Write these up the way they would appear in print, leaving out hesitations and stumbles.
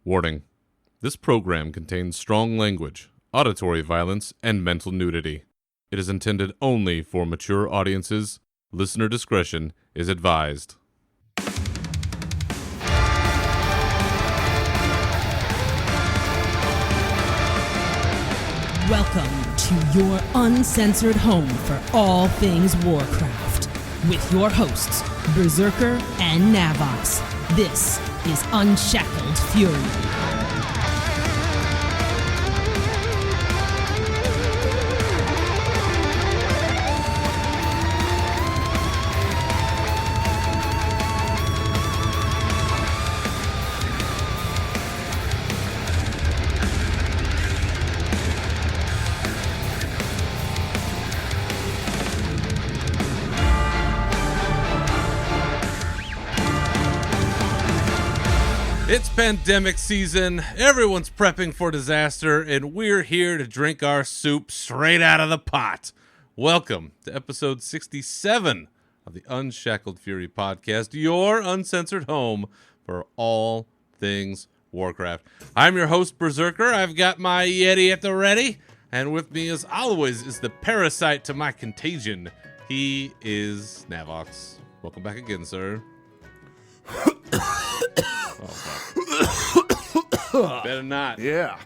Warning. This program contains strong language, auditory violence, and mental nudity. It is intended only for mature audiences. Listener discretion is advised. Welcome to your uncensored home for all things Warcraft. With your hosts, Berserker and Navox. This is Unshackled Fury. It's pandemic season, everyone's prepping for disaster, and we're here to drink our soup straight out of the pot. Welcome to episode 67 of the Unshackled Fury podcast, your uncensored home for all things Warcraft. I'm your host, Berserker. I've got my Yeti at the ready, and with me as always is the parasite to my contagion. He is Navox. Welcome back again, sir. Oh, fuck. Better not. Yeah.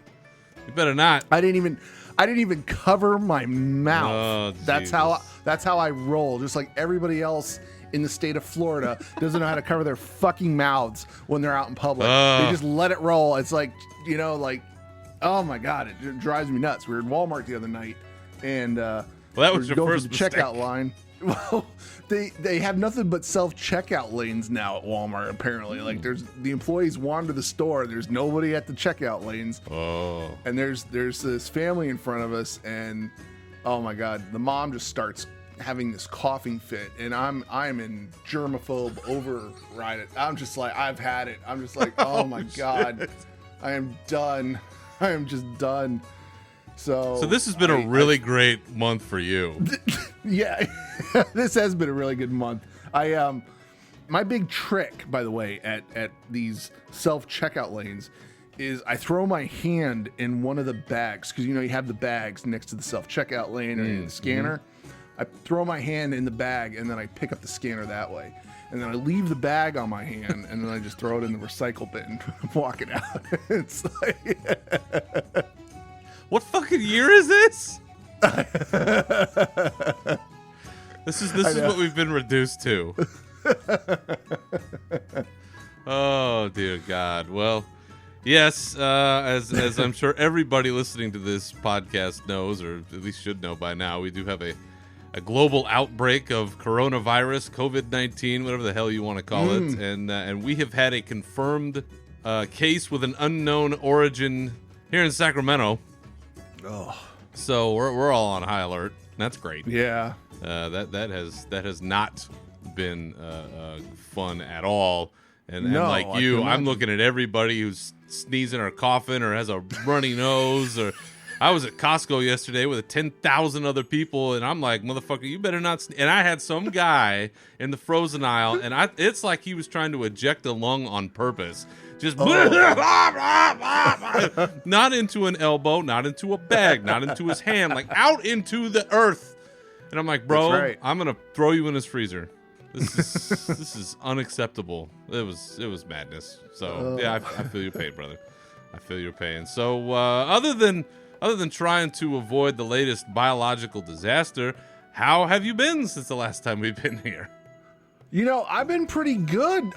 You better not. I didn't even cover my mouth. Oh, that's how I roll. Just like everybody else in the state of Florida doesn't know how to cover their fucking mouths when they're out in public. They just let it roll. It's like, oh my God, it drives me nuts. We were in Walmart the other night and that was your first mistake. Checkout line. Well, they have nothing but self-checkout lanes now at Walmart, apparently. Like, the employees wander the store, there's nobody at the checkout lanes. Oh. And there's this family in front of us, and oh my God, the mom just starts having this coughing fit, and I'm in germaphobe override. I'm just like, I've had it. I'm just like, oh my God, I am done. I am just done. So this has been a really great month for you. Yeah, this has been a really good month. My big trick, by the way, at these self-checkout lanes is I throw my hand in one of the bags, because you have the bags next to the self-checkout lane or the scanner. I throw my hand in the bag and then I pick up the scanner that way. And then I leave the bag on my hand and then I just throw it in the recycle bin and I'm walking out. It's like... What fucking year is this? This is what we've been reduced to. Oh dear God. Well, yes, as I'm sure everybody listening to this podcast knows, or at least should know by now, we do have a global outbreak of coronavirus, COVID-19, whatever the hell you want to call it, and we have had a confirmed case with an unknown origin here in Sacramento. Oh, so we're all on high alert. That's great. Yeah. That has not been fun at all. And like you, I'm looking at everybody who's sneezing or coughing or has a runny nose. Or I was at Costco yesterday with 10,000 other people, and I'm like, motherfucker, you better not. And I had some guy in the frozen aisle, and it's like he was trying to eject a lung on purpose. Just not into an elbow, not into a bag, not into his hand, like out into the earth. And I'm like, bro, right. I'm gonna throw you in his freezer. This is unacceptable. It was madness. So yeah, I feel your pain, brother. I feel your pain. So other than trying to avoid the latest biological disaster, how have you been since the last time we've been here? I've been pretty good,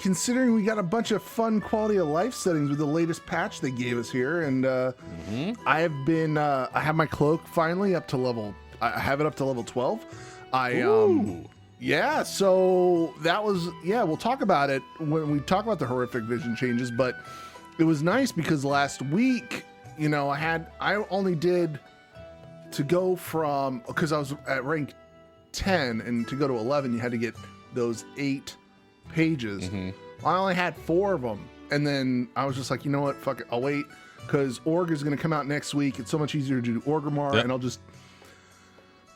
considering we got a bunch of fun quality of life settings with the latest patch they gave us here. And I have my cloak finally up to level. I have it up to level 12. Yeah. So that was, we'll talk about it when we talk about the horrific vision changes. But it was nice because last week, I only did to go from, because I was at rank 10, and to go to 11, you had to get those 8 pages. I only had 4 of them, and then I was just like, you know what, fuck it, I'll wait, because Org is going to come out next week. It's so much easier to do Orgrimmar, and I'll just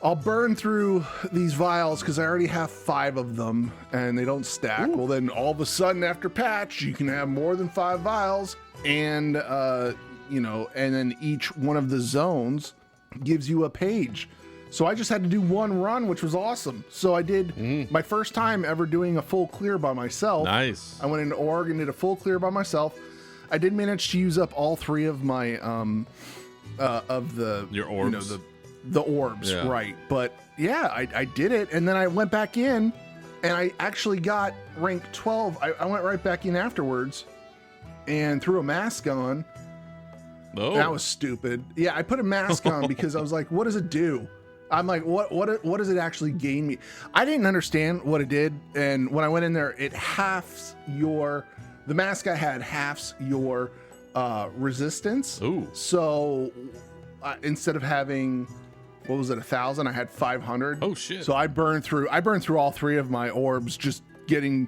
I'll burn through these vials because I already have 5 of them and they don't stack. Ooh. Well, then all of a sudden after patch, you can have more than 5 vials and, and then each one of the zones gives you a page. So I just had to do one run, which was awesome. So I did my first time ever doing a full clear by myself. Nice. I went into Org and did a full clear by myself. I did manage to use up all 3 of my, your orbs. The orbs, yeah. Right. But yeah, I did it. And then I went back in and I actually got rank 12. I went right back in afterwards and threw a mask on. Oh. That was stupid. Yeah, I put a mask on because I was like, what does it do? I'm like, what does it actually gain me? I didn't understand what it did. And when I went in there, it the mask I had halves your resistance. Ooh. So instead of having, what was it, 1,000, I had 500. Oh shit. So I burned through all 3 of my orbs just getting,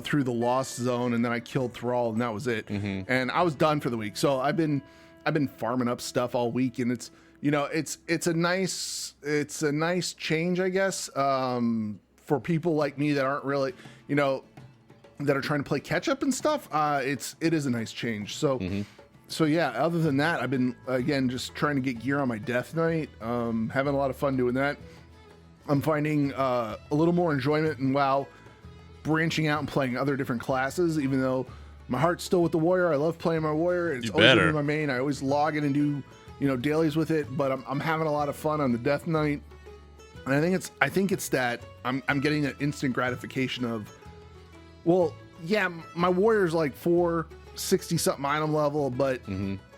through the lost zone, and then I killed Thrall, and that was it. Mm-hmm. And I was done for the week. So I've been farming up stuff all week, and it's a nice change, I guess, for people like me that aren't really, that are trying to play catch up and stuff. It is a nice change. So. Mm-hmm. So yeah, other than that, I've been, again, just trying to get gear on my Death Knight, having a lot of fun doing that. I'm finding a little more enjoyment in WoW, branching out and playing other different classes, even though my heart's still with the Warrior. I love playing my Warrior. It's always been my main. I always log in and do, dailies with it, but I'm having a lot of fun on the Death Knight. And I think it's that I'm getting that instant gratification of, well, yeah, my Warrior's like 460 something item level, but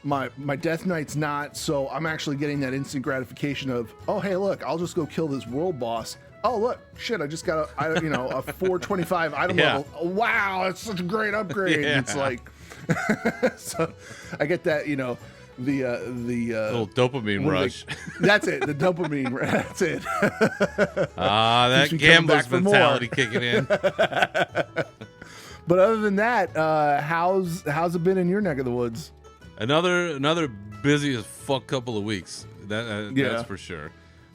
my Death Knight's not, so I'm actually getting that instant gratification of, oh hey, look, I'll just go kill this world boss. Oh look, shit, I just got a 425 item level. Wow, that's such a great upgrade. Yeah. It's like so I get that, the little dopamine rush. That's it, the dopamine. That's it. That gambler's mentality kicking in. But other than that, how's it been in your neck of the woods? Another busy as fuck couple of weeks. That's for sure.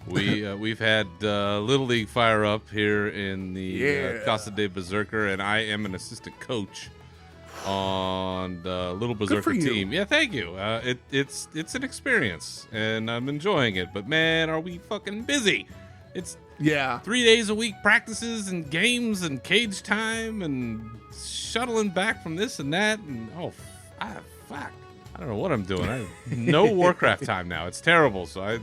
We've had Little League fire up here in the Casa de Berserker, and I am an assistant coach on the Little Berserker team. Yeah, thank you. It's an experience, and I'm enjoying it. But man, are we fucking busy? It's 3 days a week practices and games and cage time and shuttling back from this and that, and fuck, I don't know what I'm doing. I have no Warcraft time now. It's terrible. So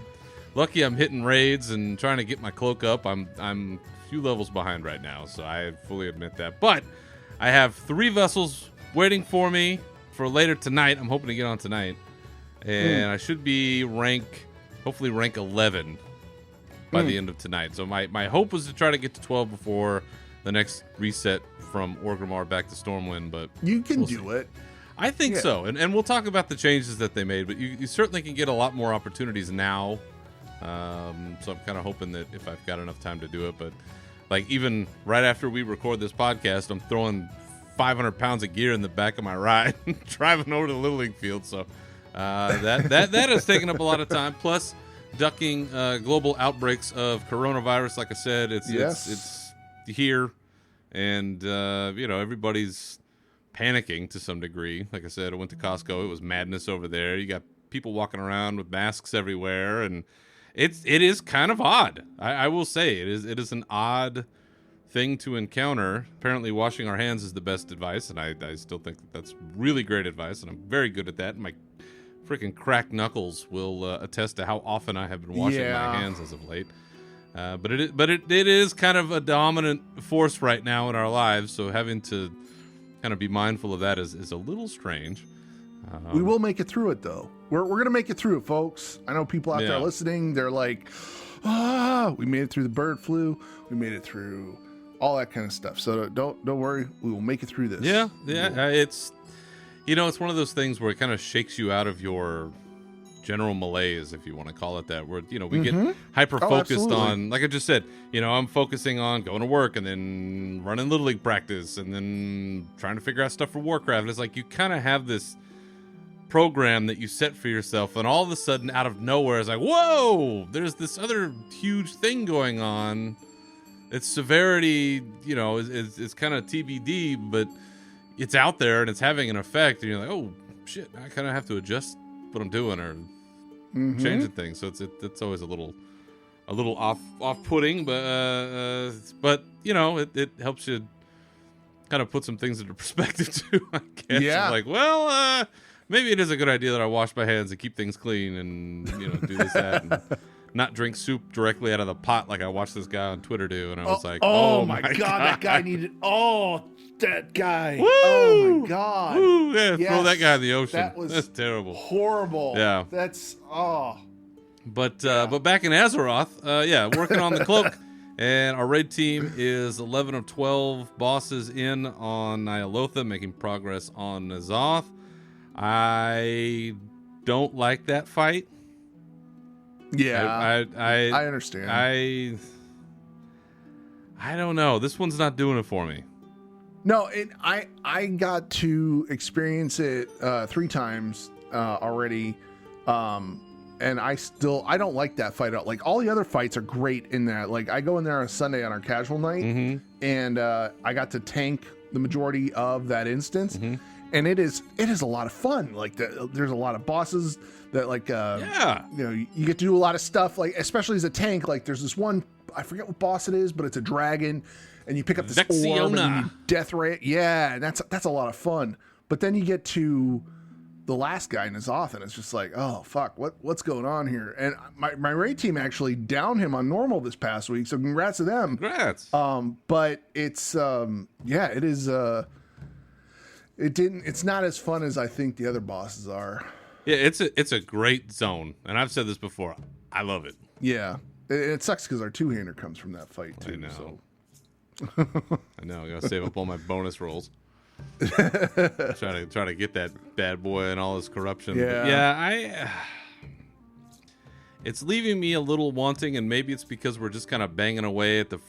lucky I'm hitting raids and trying to get my cloak up. I'm a few levels behind right now, so I fully admit that. But I have 3 vessels waiting for me for later tonight. I'm hoping to get on tonight, and I should be hopefully rank 11 by the end of tonight. So my hope was to try to get to 12 before the next reset from Orgrimmar back to Stormwind, but you can do it. I think so, and we'll talk about the changes that they made, but you certainly can get a lot more opportunities now. So I'm kind of hoping that if I've got enough time to do it, but like even right after we record this podcast, I'm throwing 500 pounds of gear in the back of my ride, driving over to the Little League field. So that has taken up a lot of time. Plus, ducking global outbreaks of coronavirus. Like I said, it's here, and everybody's panicking to some degree. Like I said, I went to Costco. It was madness over there. You got people walking around with masks everywhere, and it is kind of odd. I will say it is an odd thing to encounter. Apparently, washing our hands is the best advice, and I still think that's really great advice, and I'm very good at that. And my freaking cracked knuckles will attest to how often I have been washing my hands as of late. But it is kind of a dominant force right now in our lives, so having to kind of be mindful of that is a little strange. We will make it through it, though. We're going to make it through it, folks. I know people out there listening, they're like, we made it through the bird flu. We made it through all that kind of stuff. So don't worry. We will make it through this. Yeah. It's one of those things where it kind of shakes you out of your general malaise, if you want to call it that, where, we get hyper focused on, like I just said, I'm focusing on going to work and then running Little League practice and then trying to figure out stuff for Warcraft. It's like you kind of have this program that you set for yourself, and all of a sudden, out of nowhere, it's like, whoa, there's this other huge thing going on. Its severity, is kind of TBD, but it's out there and it's having an effect, and you're like, oh shit, I kind of have to adjust what I'm doing or changing things. So it's always a little off-putting, but it helps you kind of put some things into perspective too, I guess. Yeah. Like, well, maybe it is a good idea that I wash my hands and keep things clean and do this, that, and not drink soup directly out of the pot like I watched this guy on Twitter do, and I was like, oh my god, that guy needed. Oh, that guy. Woo! Oh my god. Woo! Yeah, Yes, throw that guy in the ocean. That's terrible. Horrible. Yeah. That's But back in Azeroth, working on the cloak, and our raid team is 11 of 12 bosses in on Nyalotha, making progress on N'Zoth. I don't like that fight. Yeah. I understand. I don't know. This one's not doing it for me. No, I got to experience it 3 times already. And I don't like that fight out. Like, all the other fights are great in that. Like, I go in there on a Sunday on our casual night, and I got to tank the majority of that instance, and it is a lot of fun. Like, there's a lot of bosses that, like, you get to do a lot of stuff. Like, especially as a tank, like, there's this one, I forget what boss it is, but it's a dragon, and you pick up this orb and you death ray. Yeah, and that's a lot of fun. But then you get to the last guy in N'Zoth, and it's just like, oh fuck, what's going on here? And my raid team actually downed him on normal this past week, so congrats to them. Congrats. But it's it is it's not as fun as I think the other bosses are. Yeah, it's a great zone, and I've said this before. I love it. Yeah, it sucks because our 2-hander comes from that fight too. I know. So. I know. I gotta save up all my bonus rolls. try to get that bad boy and all his corruption. Yeah. It's leaving me a little wanting, and maybe it's because we're just kind of banging away at the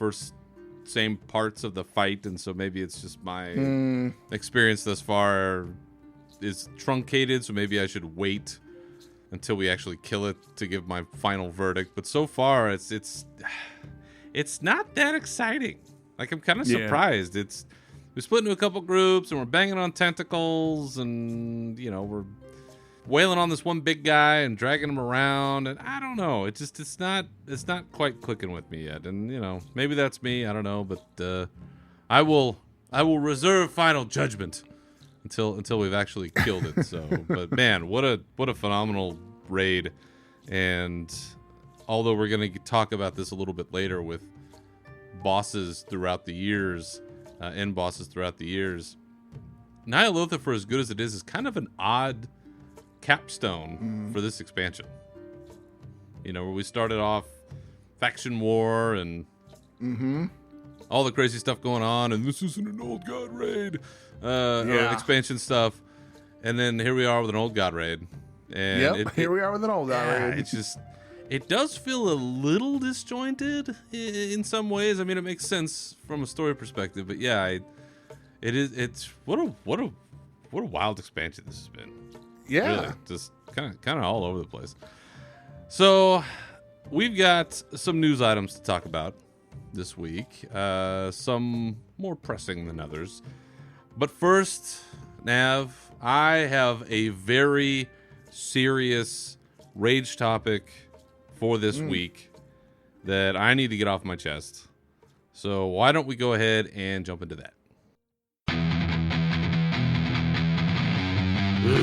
same parts of the fight, and so maybe it's just my experience thus far is truncated, so maybe I should wait until we actually kill it to give my final verdict. But so far it's not that exciting. Like, I'm kind of surprised. We split into a couple groups, and we're banging on tentacles, and we're wailing on this one big guy and dragging him around, and I don't know. It's not quite clicking with me yet, and maybe that's me. I don't know, but I will reserve final judgment until we've actually killed it. So, but man, what a phenomenal raid, and although we're gonna talk about this a little bit later with bosses throughout the years. End bosses throughout the years. Nyalotha, for as good as it is kind of an odd capstone for this expansion. Where we started off faction war and all the crazy stuff going on, and this isn't an old god raid or expansion stuff, and then here we are with an old god raid. And here we are with an old god raid. It's just. It does feel a little disjointed in some ways. I mean, it makes sense from a story perspective, but yeah, it's what a wild expansion this has been. Yeah, really, just kind of all over the place. So we've got some news items to talk about this week. Some more pressing than others, but first, Nav, I have a very serious rage topic for this week that I need to get off my chest. So why don't we go ahead and jump into that?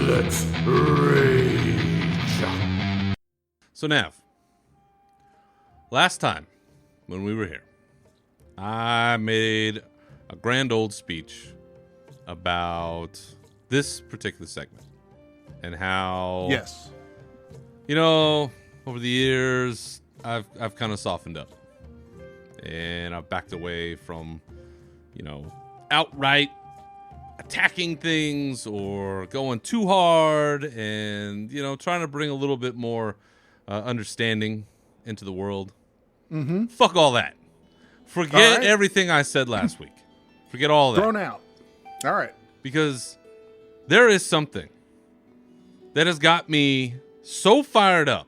Let's rage. So Nav, last time when we were here, I made a grand old speech about this particular segment and how over the years, I've kind of softened up, and I've backed away from, outright attacking things or going too hard, and trying to bring a little bit more understanding into the world. Fuck all that. Forget everything I said last week. Forget all that. Thrown out. All right. Because there is something that has got me so fired up,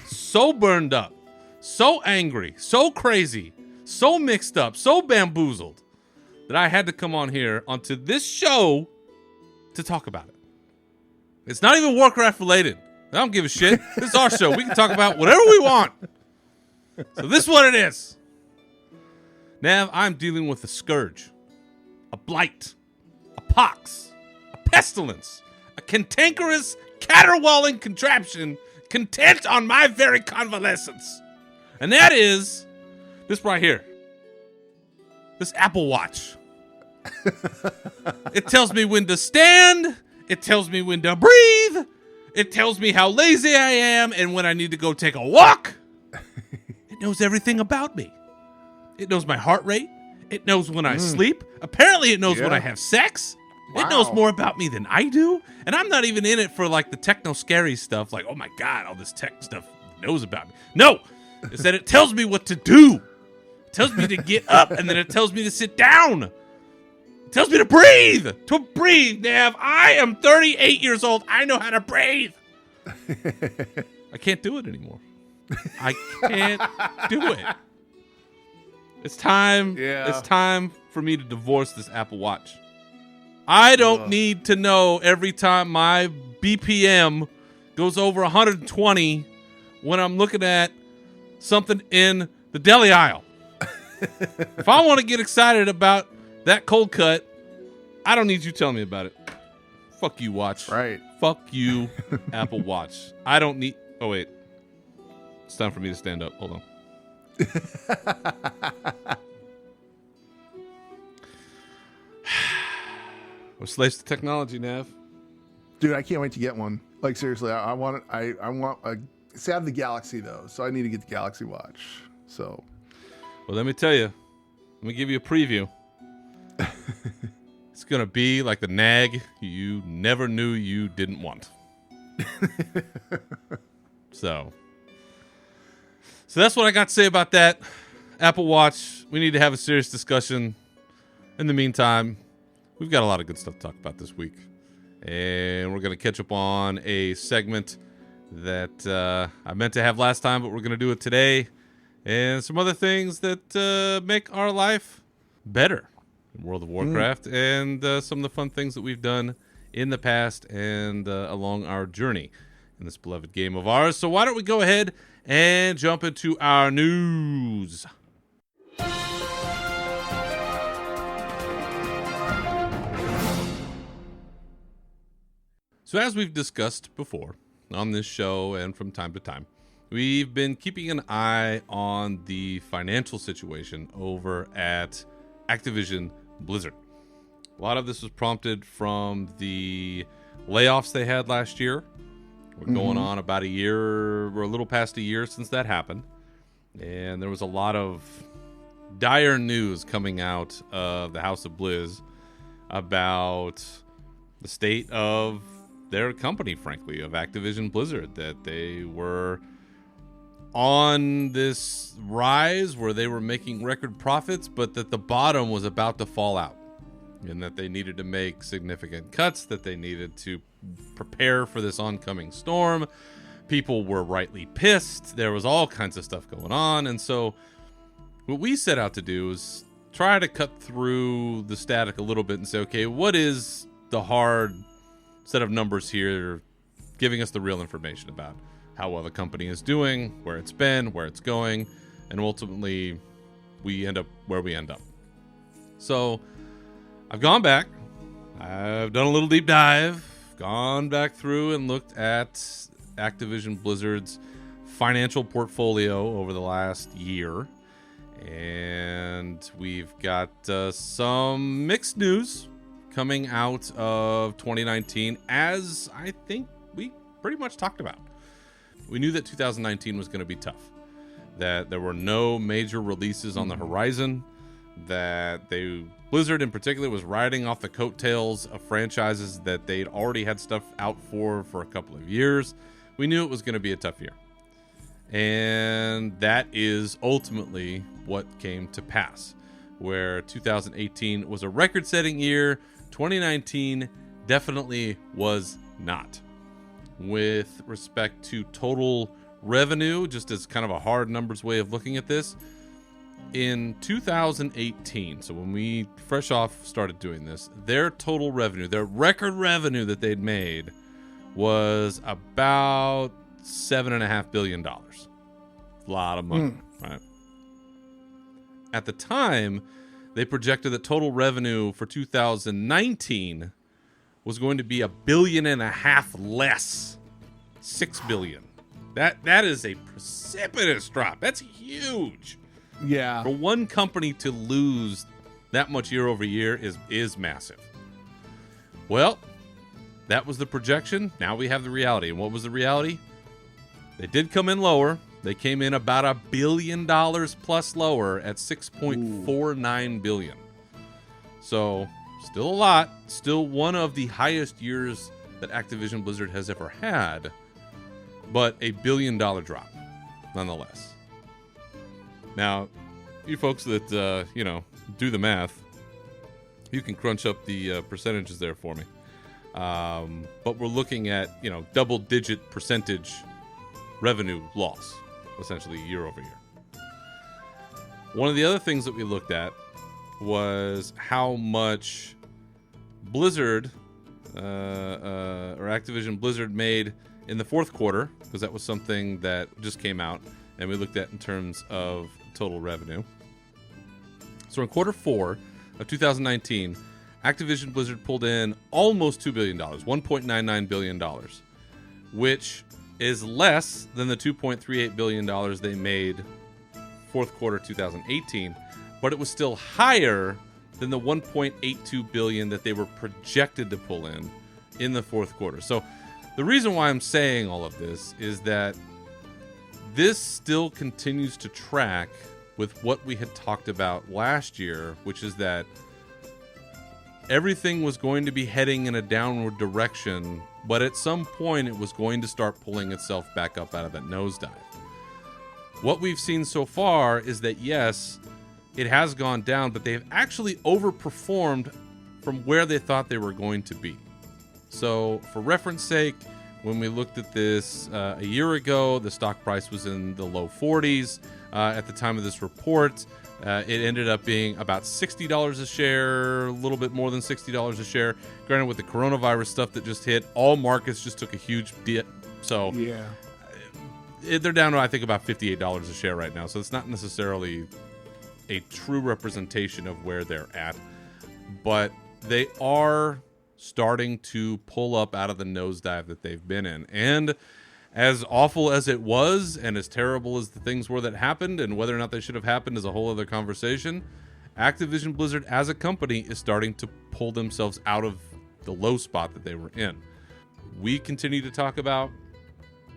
so burned up, so angry, so crazy, so mixed up, so bamboozled that I had to come on here onto this show to talk about it. It's not even Warcraft related. I don't give a shit. This is our show. We can talk about whatever we want. So this is what it is. Nav, I'm dealing with a scourge, a blight, a pox, a pestilence, a cantankerous, caterwauling contraption content on my very convalescence. And that is this right here. This Apple Watch. It tells me when to stand. It tells me when to breathe. It tells me how lazy I am and when I need to go take a walk. It knows everything about me. It knows my heart rate. It knows when I sleep. Apparently it knows when I have sex. Wow. It knows more about me than I do. And I'm not even in it for like the techno-scary stuff. Like, oh my God, all this tech stuff knows about me. No, it's that it tells me what to do. It tells me to get up and then it tells me to sit down. It tells me to breathe. To breathe, Nav. I am 38 years old. I know how to breathe. I can't do it anymore. I can't do it. It's time. Yeah. It's time for me to divorce this Apple Watch. I don't need to know every time my BPM goes over 120 when I'm looking at something in the deli aisle. If I want to get excited about that cold cut, I don't need you telling me about it. Fuck you, watch. Right. Fuck you, Apple Watch. I don't need... Oh, wait. It's time for me to stand up. Hold on. We're slaves to technology, Nav. Dude, I can't wait to get one. Like, seriously, I want it. I want a... See, I have the Galaxy, though, so I need to get the Galaxy Watch. So... Well, let me tell you. Let me give you a preview. It's going to be like the nag you never knew you didn't want. So that's what I got to say about that. Apple Watch, we need to have a serious discussion. In the meantime, we've got a lot of good stuff to talk about this week. And we're going to catch up on a segment that I meant to have last time, but we're going to do it today. And some other things that make our life better in World of Warcraft, and some of the fun things that we've done in the past and along our journey in this beloved game of ours. So why don't we go ahead and jump into our news. So as we've discussed before on this show and from time to time, we've been keeping an eye on the financial situation over at Activision Blizzard. A lot of this was prompted from the layoffs they had last year. We're going on about a year, or a little past a year since that happened. And there was a lot of dire news coming out of the House of Blizz about the state of their company, frankly, of Activision Blizzard, that they were on this rise where they were making record profits, but that the bottom was about to fall out and that they needed to make significant cuts, that they needed to prepare for this oncoming storm. People were rightly pissed. There was all kinds of stuff going on. And so what we set out to do is try to cut through the static a little bit and say, okay, what is the hard set of numbers here giving us the real information about how well the company is doing, where it's been, where it's going, and ultimately we end up where we end up. So I've gone back. I've done a little deep dive, gone back through and looked at Activision Blizzard's financial portfolio over the last year. And we've got some mixed news coming out of 2019, as I think we pretty much talked about. We knew that 2019 was going to be tough, that there were no major releases on the horizon, that Blizzard in particular was riding off the coattails of franchises that they'd already had stuff out for a couple of years. We knew it was going to be a tough year. And that is ultimately what came to pass, where 2018 was a record-setting year. 2019 definitely was not. with respect to total revenue, just as kind of a hard numbers way of looking at this. In 2018, so when we fresh off started doing this, their total revenue, their record revenue that they'd made was about $7.5 billion. A lot of money, right? At the time, they projected that total revenue for 2019 was going to be $1.5 billion less. $6 billion. That is a precipitous drop. That's huge. Yeah. For one company to lose that much year over year is massive. Well, that was the projection. Now we have the reality. And what was the reality? They did come in lower. They came in about $1 billion plus lower at $6.49 billion. So still a lot. Still one of the highest years that Activision Blizzard has ever had. But a $1 billion drop, nonetheless. Now, you folks that, do the math, you can crunch up the percentages there for me. But we're looking at, double-digit percentage revenue loss, essentially, year over year. One of the other things that we looked at was how much Blizzard, or Activision Blizzard made in the fourth quarter, because that was something that just came out, and we looked at in terms of total revenue. So in quarter 4 of 2019, Activision Blizzard pulled in almost $2 billion, $1.99 billion, which is less than the $2.38 billion they made fourth quarter 2018, but it was still higher than the $1.82 billion that they were projected to pull in the fourth quarter. So the reason why I'm saying all of this is that this still continues to track with what we had talked about last year, which is that everything was going to be heading in a downward direction, but at some point it was going to start pulling itself back up out of that nosedive. What we've seen so far is that, yes, it has gone down, but they've actually overperformed from where they thought they were going to be. So, for reference sake, when we looked at this a year ago, the stock price was in the low 40s. At the time of this report, it ended up being about $60 a share, a little bit more than $60 a share. Granted, with the coronavirus stuff that just hit, all markets just took a huge dip. So Yeah. They're down to, I think, about $58 a share right now. So it's not necessarily a true representation of where they're at. But they are starting to pull up out of the nosedive that they've been in. And as awful as it was, and as terrible as the things were that happened, and whether or not they should have happened is a whole other conversation, Activision Blizzard as a company is starting to pull themselves out of the low spot that they were in. We continue to talk about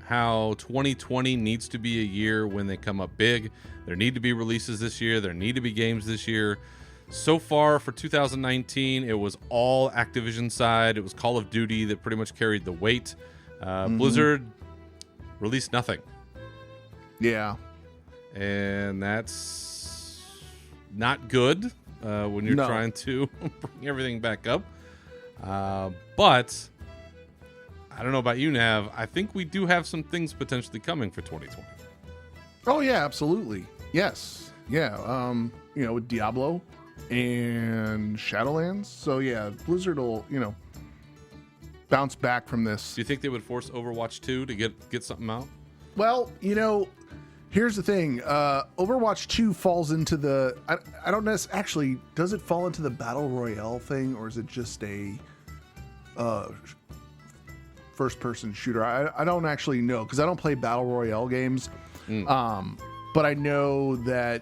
how 2020 needs to be a year when they come up big. There need to be releases this year. There need to be games this year. So far for 2019, it was all Activision side. It was Call of Duty that pretty much carried the weight. Blizzard released nothing. Yeah. And that's not good when you're trying to bring everything back up. But I don't know about you, Nav. I think we do have some things potentially coming for 2020. Oh, yeah, absolutely. Yes. Yeah. With Diablo and Shadowlands. So, yeah, Blizzard will, bounce back from this. Do you think they would force Overwatch 2 to get something out? Well, here's the thing. Overwatch 2 falls into the... I don't know. Actually, does it fall into the Battle Royale thing, or is it just a first-person shooter? I don't actually know, because I don't play Battle Royale games. But I know that,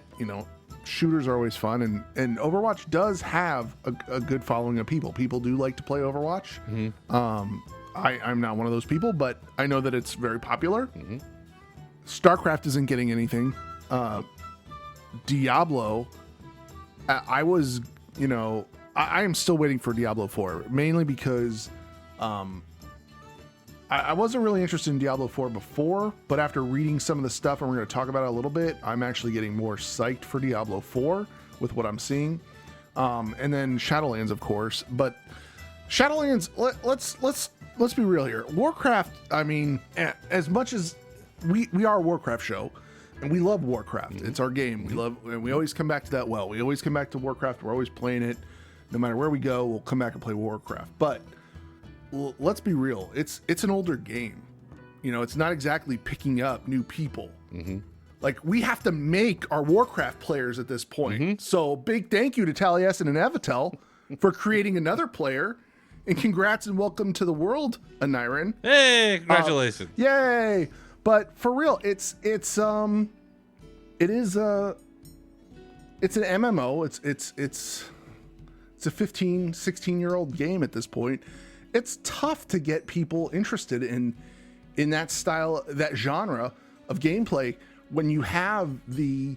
shooters are always fun, and Overwatch does have a good following of people. People do like to play Overwatch. I'm not one of those people, but I know that it's very popular. StarCraft isn't getting anything. Diablo, I was, I am still waiting for Diablo 4, mainly because I wasn't really interested in Diablo 4 before, but after reading some of the stuff, and we're going to talk about it a little bit, I'm actually getting more psyched for Diablo 4 with what I'm seeing. And then Shadowlands, of course. But Shadowlands, let's let's be real here. Warcraft, I mean, as much as we are a Warcraft show, and we love Warcraft. It's our game. We love, and we always come back to that well. We always come back to Warcraft. We're always playing it. No matter where we go, we'll come back and play Warcraft. But let's be real. It's an older game. You know, it's not exactly picking up new people. Like, we have to make our Warcraft players at this point. So big thank you to Taliesin and Evitel for creating another player. And congrats and welcome to the world, Aniran. Hey, congratulations. Yay. But for real, it's an MMO. It's a 15, 16-year-old game at this point. It's tough to get people interested in that style, that genre of gameplay when you have you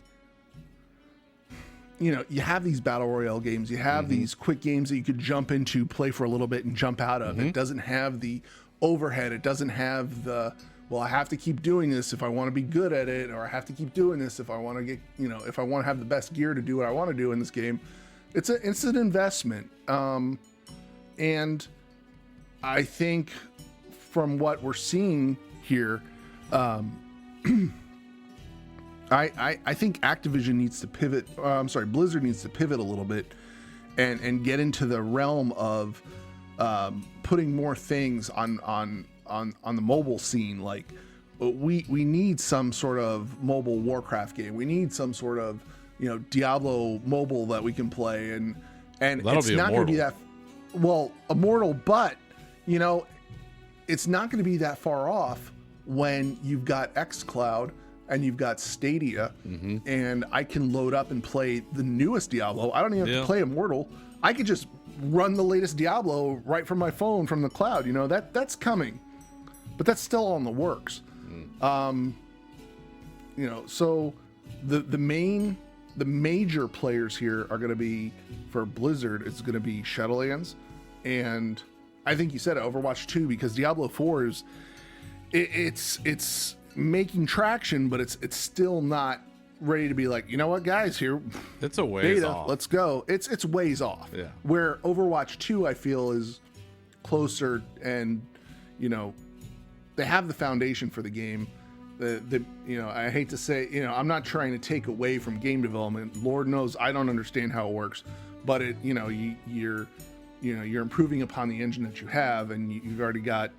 have these battle royale games, you have these quick games that you could jump into, play for a little bit and jump out of. It doesn't have the overhead. It doesn't have the, well, I have to keep doing this if I want to be good at it, or I have to keep doing this if I want to get, if I want to have the best gear to do what I want to do in this game. It's an investment. And I think from what we're seeing here, I think Activision needs to pivot. Blizzard needs to pivot a little bit and get into the realm of putting more things on the mobile scene. Like, we need some sort of mobile Warcraft game. We need some sort of Diablo mobile that we can play, and it's not going to be that Immortal, but it's not going to be that far off when you've got xCloud and you've got Stadia, and I can load up and play the newest Diablo. I don't even have to play Immortal. I could just run the latest Diablo right from my phone from the cloud. That's coming, but that's still on the works. So the major players here are going to be, for Blizzard, it's going to be Shadowlands, and I think you said it, Overwatch 2, because Diablo 4 is it's making traction, but it's still not ready to be like, you know what, guys, here, it's a ways beta, off. let's go. It's ways off. Yeah. Where Overwatch 2, I feel, is closer, and they have the foundation for the game. I hate to say, I'm not trying to take away from game development. Lord knows I don't understand how it works, but you're improving upon the engine that you have, and you've already got,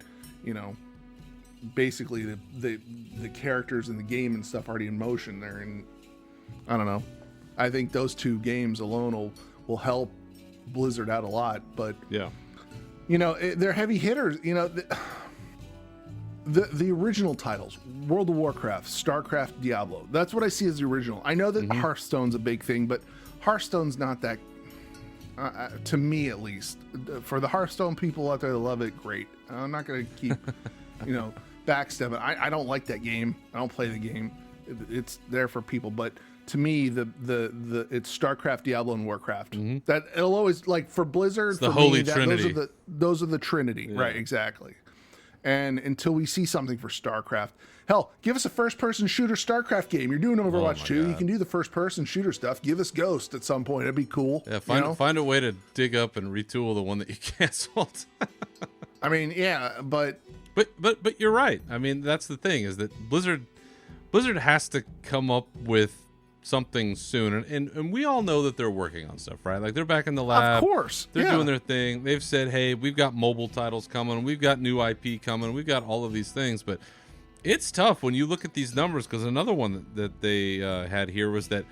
basically the characters in the game and stuff already in motion there. And I don't know. I think those two games alone will help Blizzard out a lot. But yeah, they're heavy hitters. The original titles, World of Warcraft, StarCraft, Diablo. That's what I see as the original. I know that Hearthstone's a big thing, but Hearthstone's not that, to me at least. For the Hearthstone people out there that love it, great. I'm not going to keep, backstabbing. I don't like that game. I don't play the game. It's there for people, but to me, it's StarCraft, Diablo, and Warcraft. That it'll always, like, for Blizzard, it's the Holy Trinity. Those are the Trinity, right? Exactly. And until we see something for StarCraft, hell, give us a first-person shooter StarCraft game. You're doing Overwatch 2. God. You can do the first-person shooter stuff. Give us Ghost at some point. That'd be cool. Yeah, find a way to dig up and retool the one that you canceled. I mean, yeah, but you're right. I mean, that's the thing, is that Blizzard has to come up with something soon, and we all know that they're working on stuff, right? Like, they're back in the lab. Of course. They're doing their thing. They've said, hey, we've got mobile titles coming, we've got new IP coming, we've got all of these things, but it's tough when you look at these numbers, because another one that they had here was that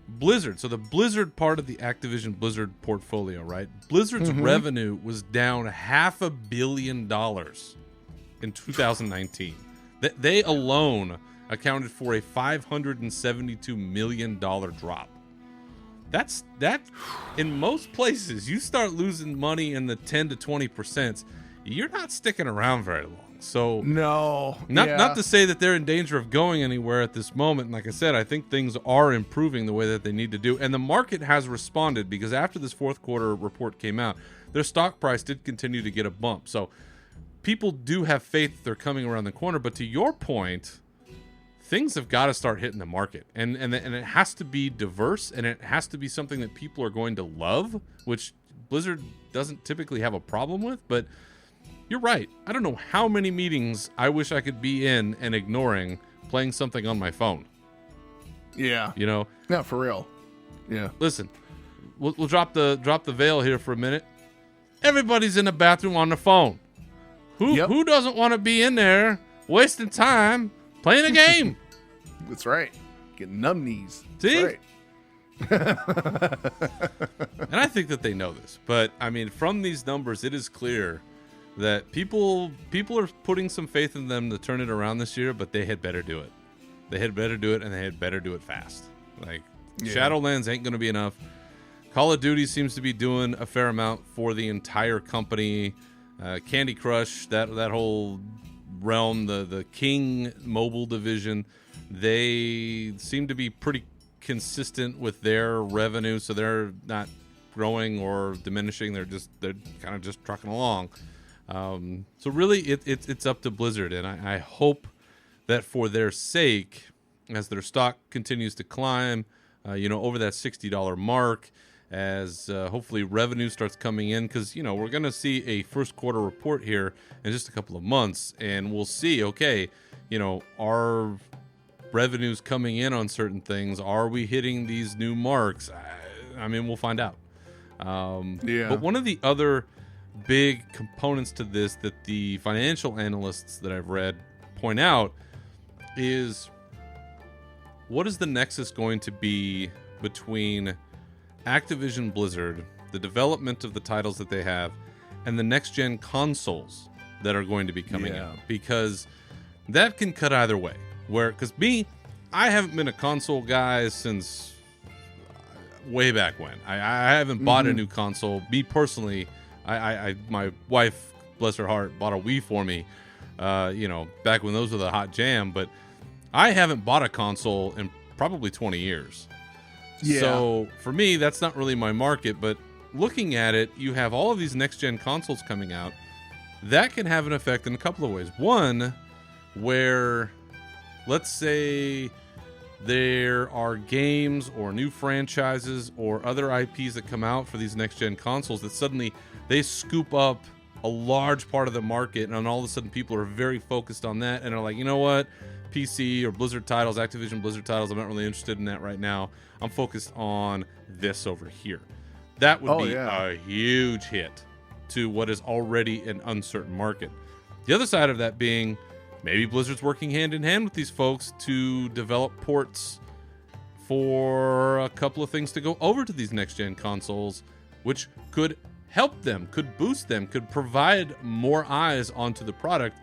Blizzard, so the Blizzard part of the Activision Blizzard portfolio, right? Blizzard's revenue was down $500 million in 2019. They alone accounted for a $572 million drop. That in most places, you start losing money in the 10 to 20%, you're not sticking around very long. So not to say that they're in danger of going anywhere at this moment. And like I said, I think things are improving the way that they need to do, and the market has responded, because after this fourth quarter report came out, their stock price did continue to get a bump. So people do have faith that they're coming around the corner. But to your point, things have got to start hitting the market, and it has to be diverse, and it has to be something that people are going to love, which Blizzard doesn't typically have a problem with. But you're right. I don't know how many meetings I wish I could be in and ignoring playing something on my phone. Yeah. You know? No, for real. Yeah. Listen, we'll drop the veil here for a minute. Everybody's in the bathroom on the phone. Who doesn't want to be in there wasting time playing a game? That's right. Getting numb knees. See? That's right. And I think that they know this, but I mean, from these numbers, it is clear that people are putting some faith in them to turn it around this year, but they had better do it. They had better do it, and they had better do it fast. Like, Shadowlands ain't going to be enough. Call of Duty seems to be doing a fair amount for the entire company. Candy Crush, that whole realm, the King mobile division, they seem to be pretty consistent with their revenue, so they're not growing or diminishing. They're kind of just trucking along. So really, it's up to Blizzard, and I hope that for their sake, as their stock continues to climb, over that $60 mark, as hopefully revenue starts coming in, because we're going to see a first quarter report here in just a couple of months, and we'll see, okay, are revenues coming in on certain things? Are we hitting these new marks? I mean, we'll find out. But one of the other big components to this that the financial analysts that I've read point out is, what is the nexus going to be between Activision Blizzard, the development of the titles that they have, and the next-gen consoles that are going to be coming out? Because that can cut either way. Because I haven't been a console guy since way back when. I haven't bought a new console. Me personally, my wife, bless her heart, bought a Wii for me, back when those were the hot jam. But I haven't bought a console in probably 20 years. Yeah. So for me, that's not really my market. But looking at it, you have all of these next-gen consoles coming out. That can have an effect in a couple of ways. One, where, let's say, there are games or new franchises or other IPs that come out for these next-gen consoles that suddenly they scoop up a large part of the market, and all of a sudden people are very focused on that and are like, you know what, PC or Blizzard titles, Activision Blizzard titles, I'm not really interested in that right now. I'm focused on this over here. That would be a huge hit to what is already an uncertain market. The other side of that being, maybe Blizzard's working hand in hand with these folks to develop ports for a couple of things to go over to these next-gen consoles, which could help them, could boost them, could provide more eyes onto the product,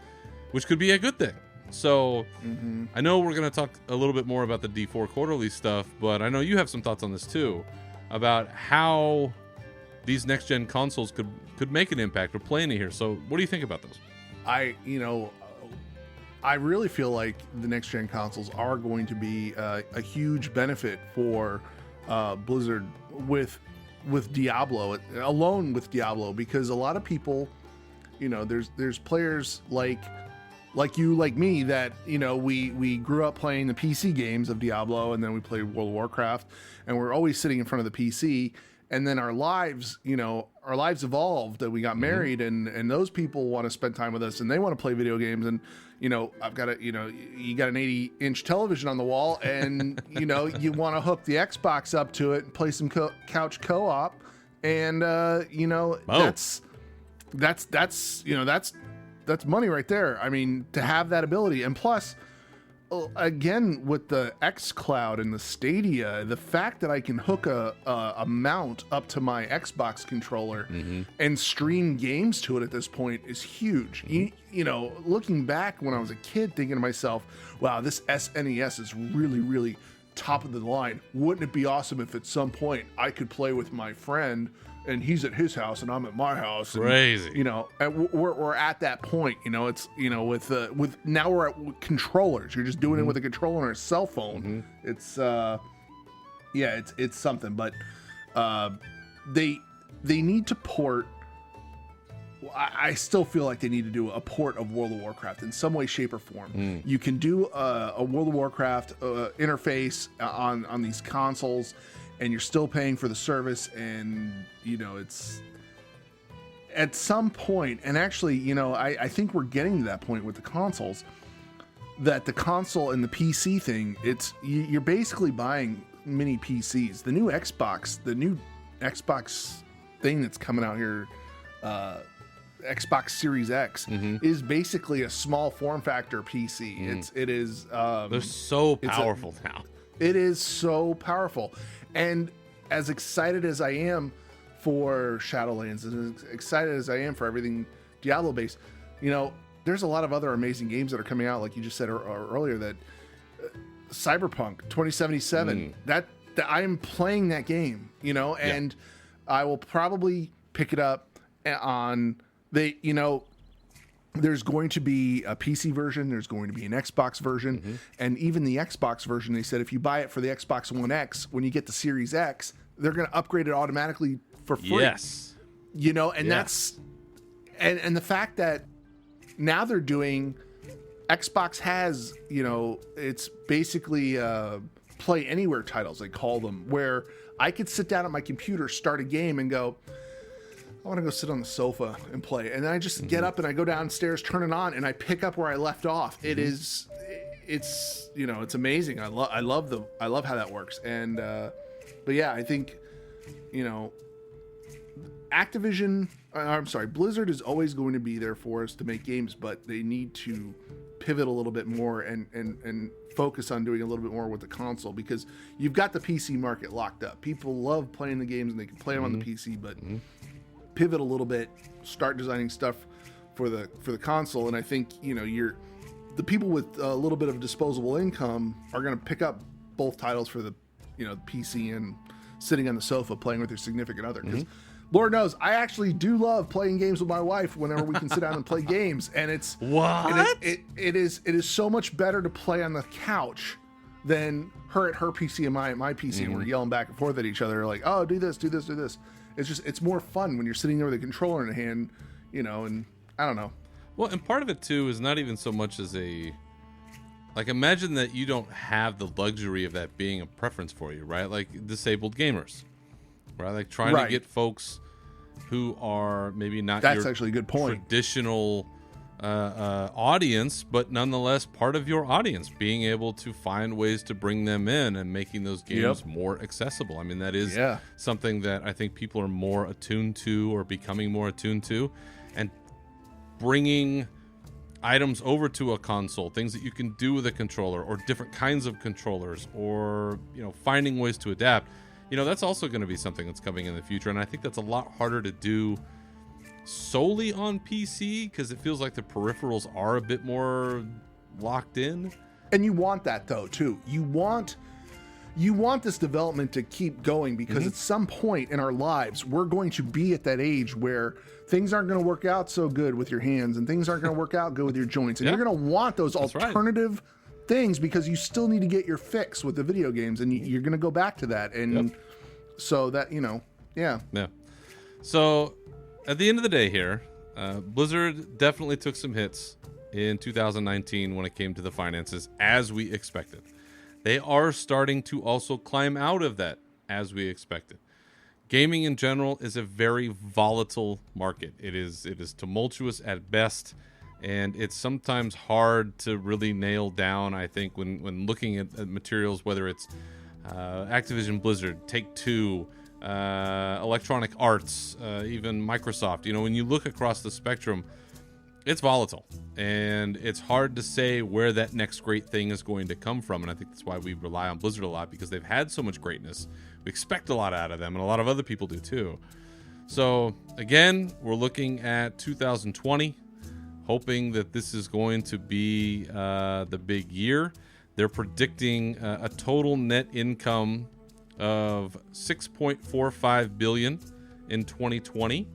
which could be a good thing. So I know we're going to talk a little bit more about the D4 quarterly stuff, but I know you have some thoughts on this too, about how these next-gen consoles could make an impact or play in here. So what do you think about those? I really feel like the next-gen consoles are going to be a huge benefit for Blizzard with Diablo, alone with Diablo, because a lot of people, there's players like you, like me, that, we grew up playing the PC games of Diablo, and then we played World of Warcraft, and we're always sitting in front of the PC, and then our lives evolved, and we got married, and those people want to spend time with us, and they want to play video games, and I've got you got an 80-inch television on the wall, and you want to hook the Xbox up to it and play some couch co-op, and that's money right there. I mean, to have that ability, and plus, again, with the xCloud and the Stadia, the fact that I can hook a mount up to my Xbox controller and stream games to it at this point is huge. Looking back when I was a kid, thinking to myself, wow, this SNES is really, really top of the line. Wouldn't it be awesome if at some point I could play with my friend and he's at his house and I'm at my house? And, crazy. And we're at that point. It's with now we're at controllers. You're just doing it with a controller and a cell phone. It's it's something. But they need to port. I still feel like they need to do a port of World of Warcraft in some way, shape, or form. You can do a World of Warcraft interface on these consoles, and you're still paying for the service, and at some point, and actually, I think we're getting to that point with the consoles, that the console and the PC thing, you're basically buying mini PCs. The new Xbox thing that's coming out here, Xbox Series X, is basically a small form factor PC. It is. They're so powerful now. It is so powerful, and as excited as I am for Shadowlands, as excited as I am for everything Diablo based, there's a lot of other amazing games that are coming out, like you just said earlier, that Cyberpunk 2077, that I am playing that game, and I will probably pick it up on there's going to be a PC version, there's going to be an Xbox version, and even the Xbox version, they said if you buy it for the Xbox One X, when you get the Series X, they're going to upgrade it automatically for free. Yes. That's and the fact that now they're doing, Xbox has, it's basically play anywhere titles, they call them, where I could sit down at my computer, start a game, and go, I want to go sit on the sofa and play. And then I just get up and I go downstairs, turn it on, and I pick up where I left off. It's amazing. I love how that works. And, but yeah, I think, Blizzard is always going to be there for us to make games, but they need to pivot a little bit more and focus on doing a little bit more with the console, because you've got the PC market locked up. People love playing the games and they can play them on the PC, but pivot a little bit, start designing stuff for the console. And I think, the people with a little bit of disposable income are going to pick up both titles for the, the PC and sitting on the sofa playing with your significant other. Because Lord knows, I actually do love playing games with my wife whenever we can sit down and play games. And it's it is so much better to play on the couch than her at her PC and my at my PC, and we're yelling back and forth at each other like, oh, do this, do this, do this. It's more fun when you're sitting there with a controller in hand, and I don't know. Well, and part of it too is not even so much as imagine that you don't have the luxury of that being a preference for you, right? Like disabled gamers, right? Like trying to get folks who are maybe not That's actually a good point. Traditional audience, but nonetheless part of your audience, being able to find ways to bring them in and making those games more accessible. I mean, that is something that I think people are more attuned to, or becoming more attuned to, and bringing items over to a console, things that you can do with a controller, or different kinds of controllers, or finding ways to adapt. That's also going to be something that's coming in the future, and I think that's a lot harder to do solely on PC, because it feels like the peripherals are a bit more locked in. And you want that though too. You want this development to keep going, because at some point in our lives we're going to be at that age where things aren't going to work out so good with your hands, and things aren't going to work out good with your joints, and you're going to want those alternative things, because you still need to get your fix with the video games, and you're going to go back to that. And so that so at the end of the day here, Blizzard definitely took some hits in 2019 when it came to the finances, as we expected. They are starting to also climb out of that, as we expected. Gaming in general is a very volatile market. It is tumultuous at best, and it's sometimes hard to really nail down, I think, when looking at materials, whether it's Activision Blizzard, Take-Two, Electronic Arts, even Microsoft. When you look across the spectrum, it's volatile, and it's hard to say where that next great thing is going to come from. And I think that's why we rely on Blizzard a lot, because they've had so much greatness. We expect a lot out of them, and a lot of other people do too. So again, we're looking at 2020, hoping that this is going to be the big year. They're predicting a total net income of $6.45 billion in 2020,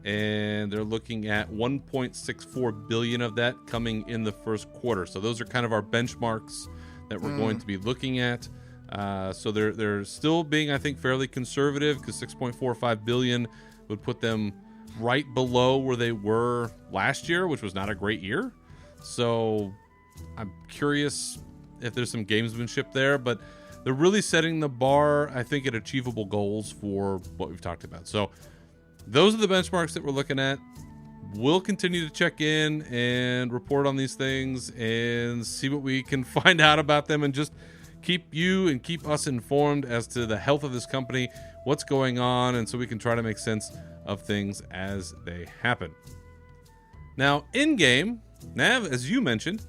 and they're looking at $1.64 billion of that coming in the first quarter. So those are kind of our benchmarks that we're going to be looking at. So they're still being, I think, fairly conservative, because $6.45 billion would put them right below where they were last year, which was not a great year. So I'm curious if there's some gamesmanship there, but they're really setting the bar, I think, at achievable goals for what we've talked about. So those are the benchmarks that we're looking at. We'll continue to check in and report on these things and see what we can find out about them, and just keep you and keep us informed as to the health of this company, what's going on, and so we can try to make sense of things as they happen. Now, in-game, Nav, as you mentioned,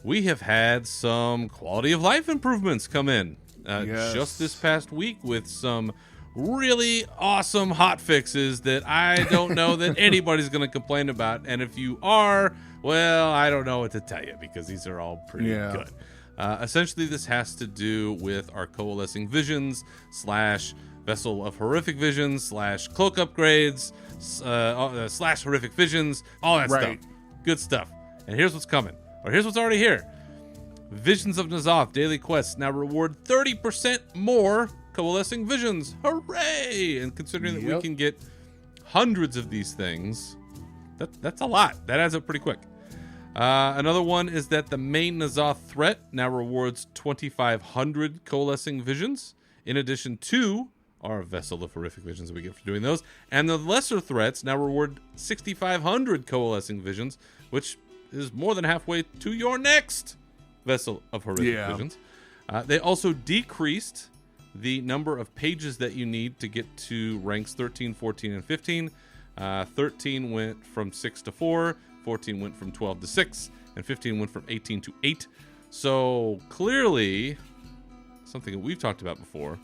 we have had some quality of life improvements come in just this past week with some really awesome hot fixes that I don't know that anybody's going to complain about. And if you are, well, I don't know what to tell you, because these are all pretty good. Essentially, this has to do with our coalescing visions / vessel of horrific visions / cloak upgrades / horrific visions, all that stuff. Good stuff. And here's what's coming, or here's what's already here. Visions of N'Zoth daily quests now reward 30% more coalescing visions. Hooray! And considering that we can get hundreds of these things, that's a lot. That adds up pretty quick. Another one is that the main N'Zoth threat now rewards 2,500 coalescing visions, in addition to our vessel of horrific visions that we get for doing those. And the lesser threats now reward 6,500 coalescing visions, which is more than halfway to your next vessel of horrific visions. They also decreased the number of pages that you need to get to ranks 13, 14, and 15. 13 went from 6 to 4, 14 went from 12 to 6, and 15 went from 18 to 8. So clearly, something that we've talked about before,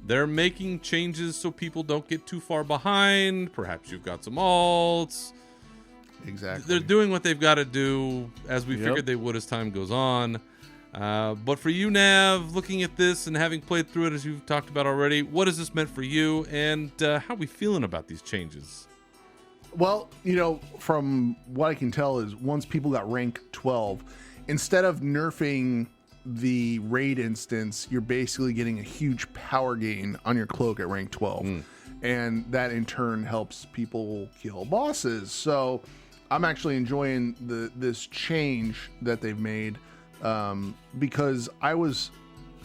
they're making changes so people don't get too far behind. Perhaps you've got some alts. Exactly. They're doing what they've got to do, as we figured they would as time goes on. But for you, Nav, looking at this and having played through it as you've talked about already, what has this meant for you, and how are we feeling about these changes? Well, from what I can tell is once people got rank 12, instead of nerfing the raid instance, you're basically getting a huge power gain on your cloak at rank 12. And that in turn helps people kill bosses. So I'm actually enjoying this change that they've made, because I was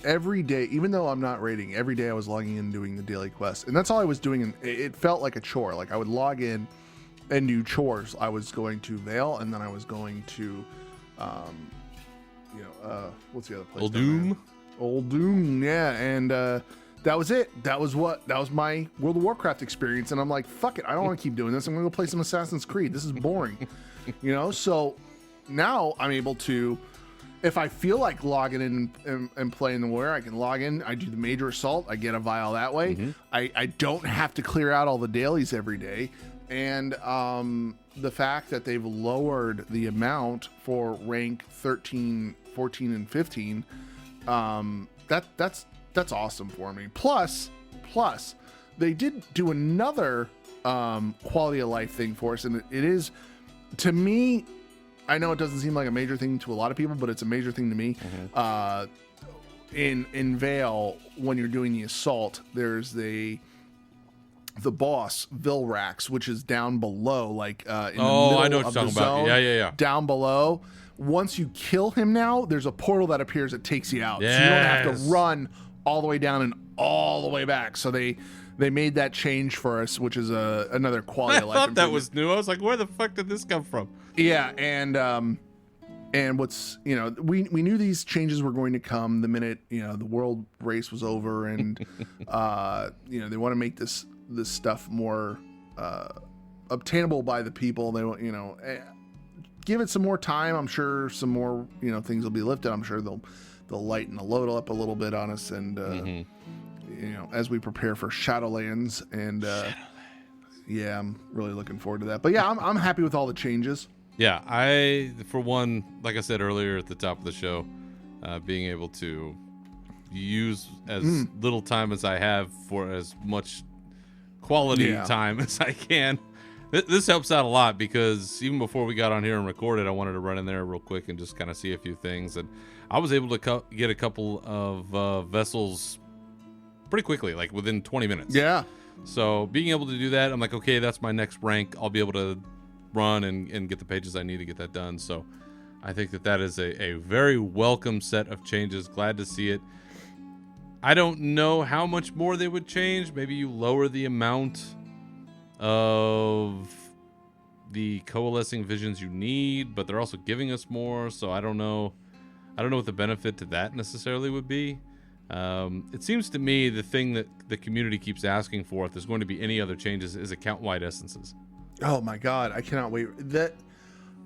every day, even though I'm not raiding, every day I was logging in and doing the daily quest, and that's all I was doing, and it felt like a chore. Like I would log in and do chores. I was going to Vale, and then I was going to what's the other place? Old Doom, yeah. And that was it. That was my World of Warcraft experience. And I'm like, fuck it, I don't want to keep doing this. I'm gonna go play some Assassin's Creed. This is boring. So now I'm able to, if I feel like logging in and playing the warrior, I can log in, I do the major assault, I get a vial that way. I don't have to clear out all the dailies every day. And the fact that they've lowered the amount for rank 13, 14, and 15, that's awesome for me. Plus, they did do another quality of life thing for us, and it is, to me, I know it doesn't seem like a major thing to a lot of people, but it's a major thing to me. In Vale, when you're doing the assault, there's the boss Vilrax, which is down below, like in the middle I know what of you're the talking about. zone, Yeah. down below. Once you kill him now, there's a portal that appears that takes you out. So you don't have to run all the way down and all the way back. So they made that change for us, which is another quality of life. I thought that was new. I was like, where the fuck did this come from? Yeah, and what's, we knew these changes were going to come the minute, the world race was over, and they want to make this stuff more obtainable by the people. They want, give it some more time. I'm sure some more, things will be lifted. I'm sure they'll lighten the load up a little bit on us, and as we prepare for Shadowlands, and yeah, I'm really looking forward to that. But yeah, I'm happy with all the changes. Yeah, I, for one, like I said earlier at the top of the show, being able to use as little time as I have for as much quality time as I can. This helps out a lot, because even before we got on here and recorded, I wanted to run in there real quick and just kind of see a few things. And I was able to get a couple of vessels pretty quickly, like within 20 minutes. Yeah. So being able to do that, I'm like, okay, that's my next rank. I'll be able to run and get the pages I need to get that done. So I think that is a very welcome set of changes. Glad to see it. I don't know how much more they would change. Maybe you lower the amount of the coalescing visions you need, but they're also giving us more. So I don't know what the benefit to that necessarily would be. It seems to me the thing that the community keeps asking for, if there's going to be any other changes, is account-wide essences. Oh my God, I cannot wait. That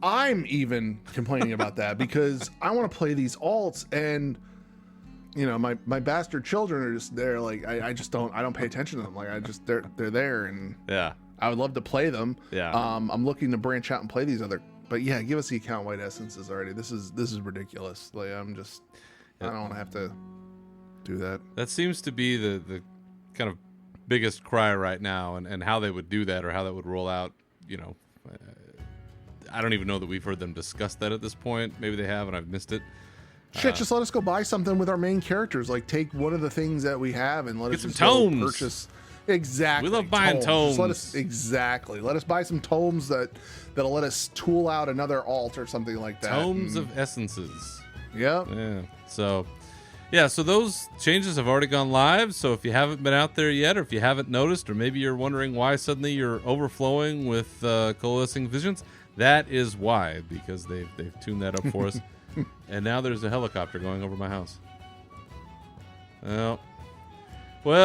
I'm even complaining about that because I want to play these alts, and you know, my bastard children are just there. Like I don't pay attention to them. Like they're there, and Yeah. I would love to play them. Yeah. I'm looking to branch out and play these other, but yeah, give us the account-wide essences already. This is ridiculous. Like I don't want to have to do that. That seems to be the kind of biggest cry right now, and how they would do that or how that would roll out. You know, I don't even know that we've heard them discuss that at this point. Maybe they have and I've missed it. Shit, just let us go buy something with our main characters. Like take one of the things that we have and let Get us some just go tomes. purchase. Exactly. We love buying Just let tomes. us let us buy some tomes that'll let us tool out another alt or something like that. Tomes of essences. Yep. Yeah. So those changes have already gone live. So if you haven't been out there yet, or if you haven't noticed, or maybe you're wondering why suddenly you're overflowing with coalescing visions, that is why, because they've tuned that up for us. And now there's a helicopter going over my house. Well,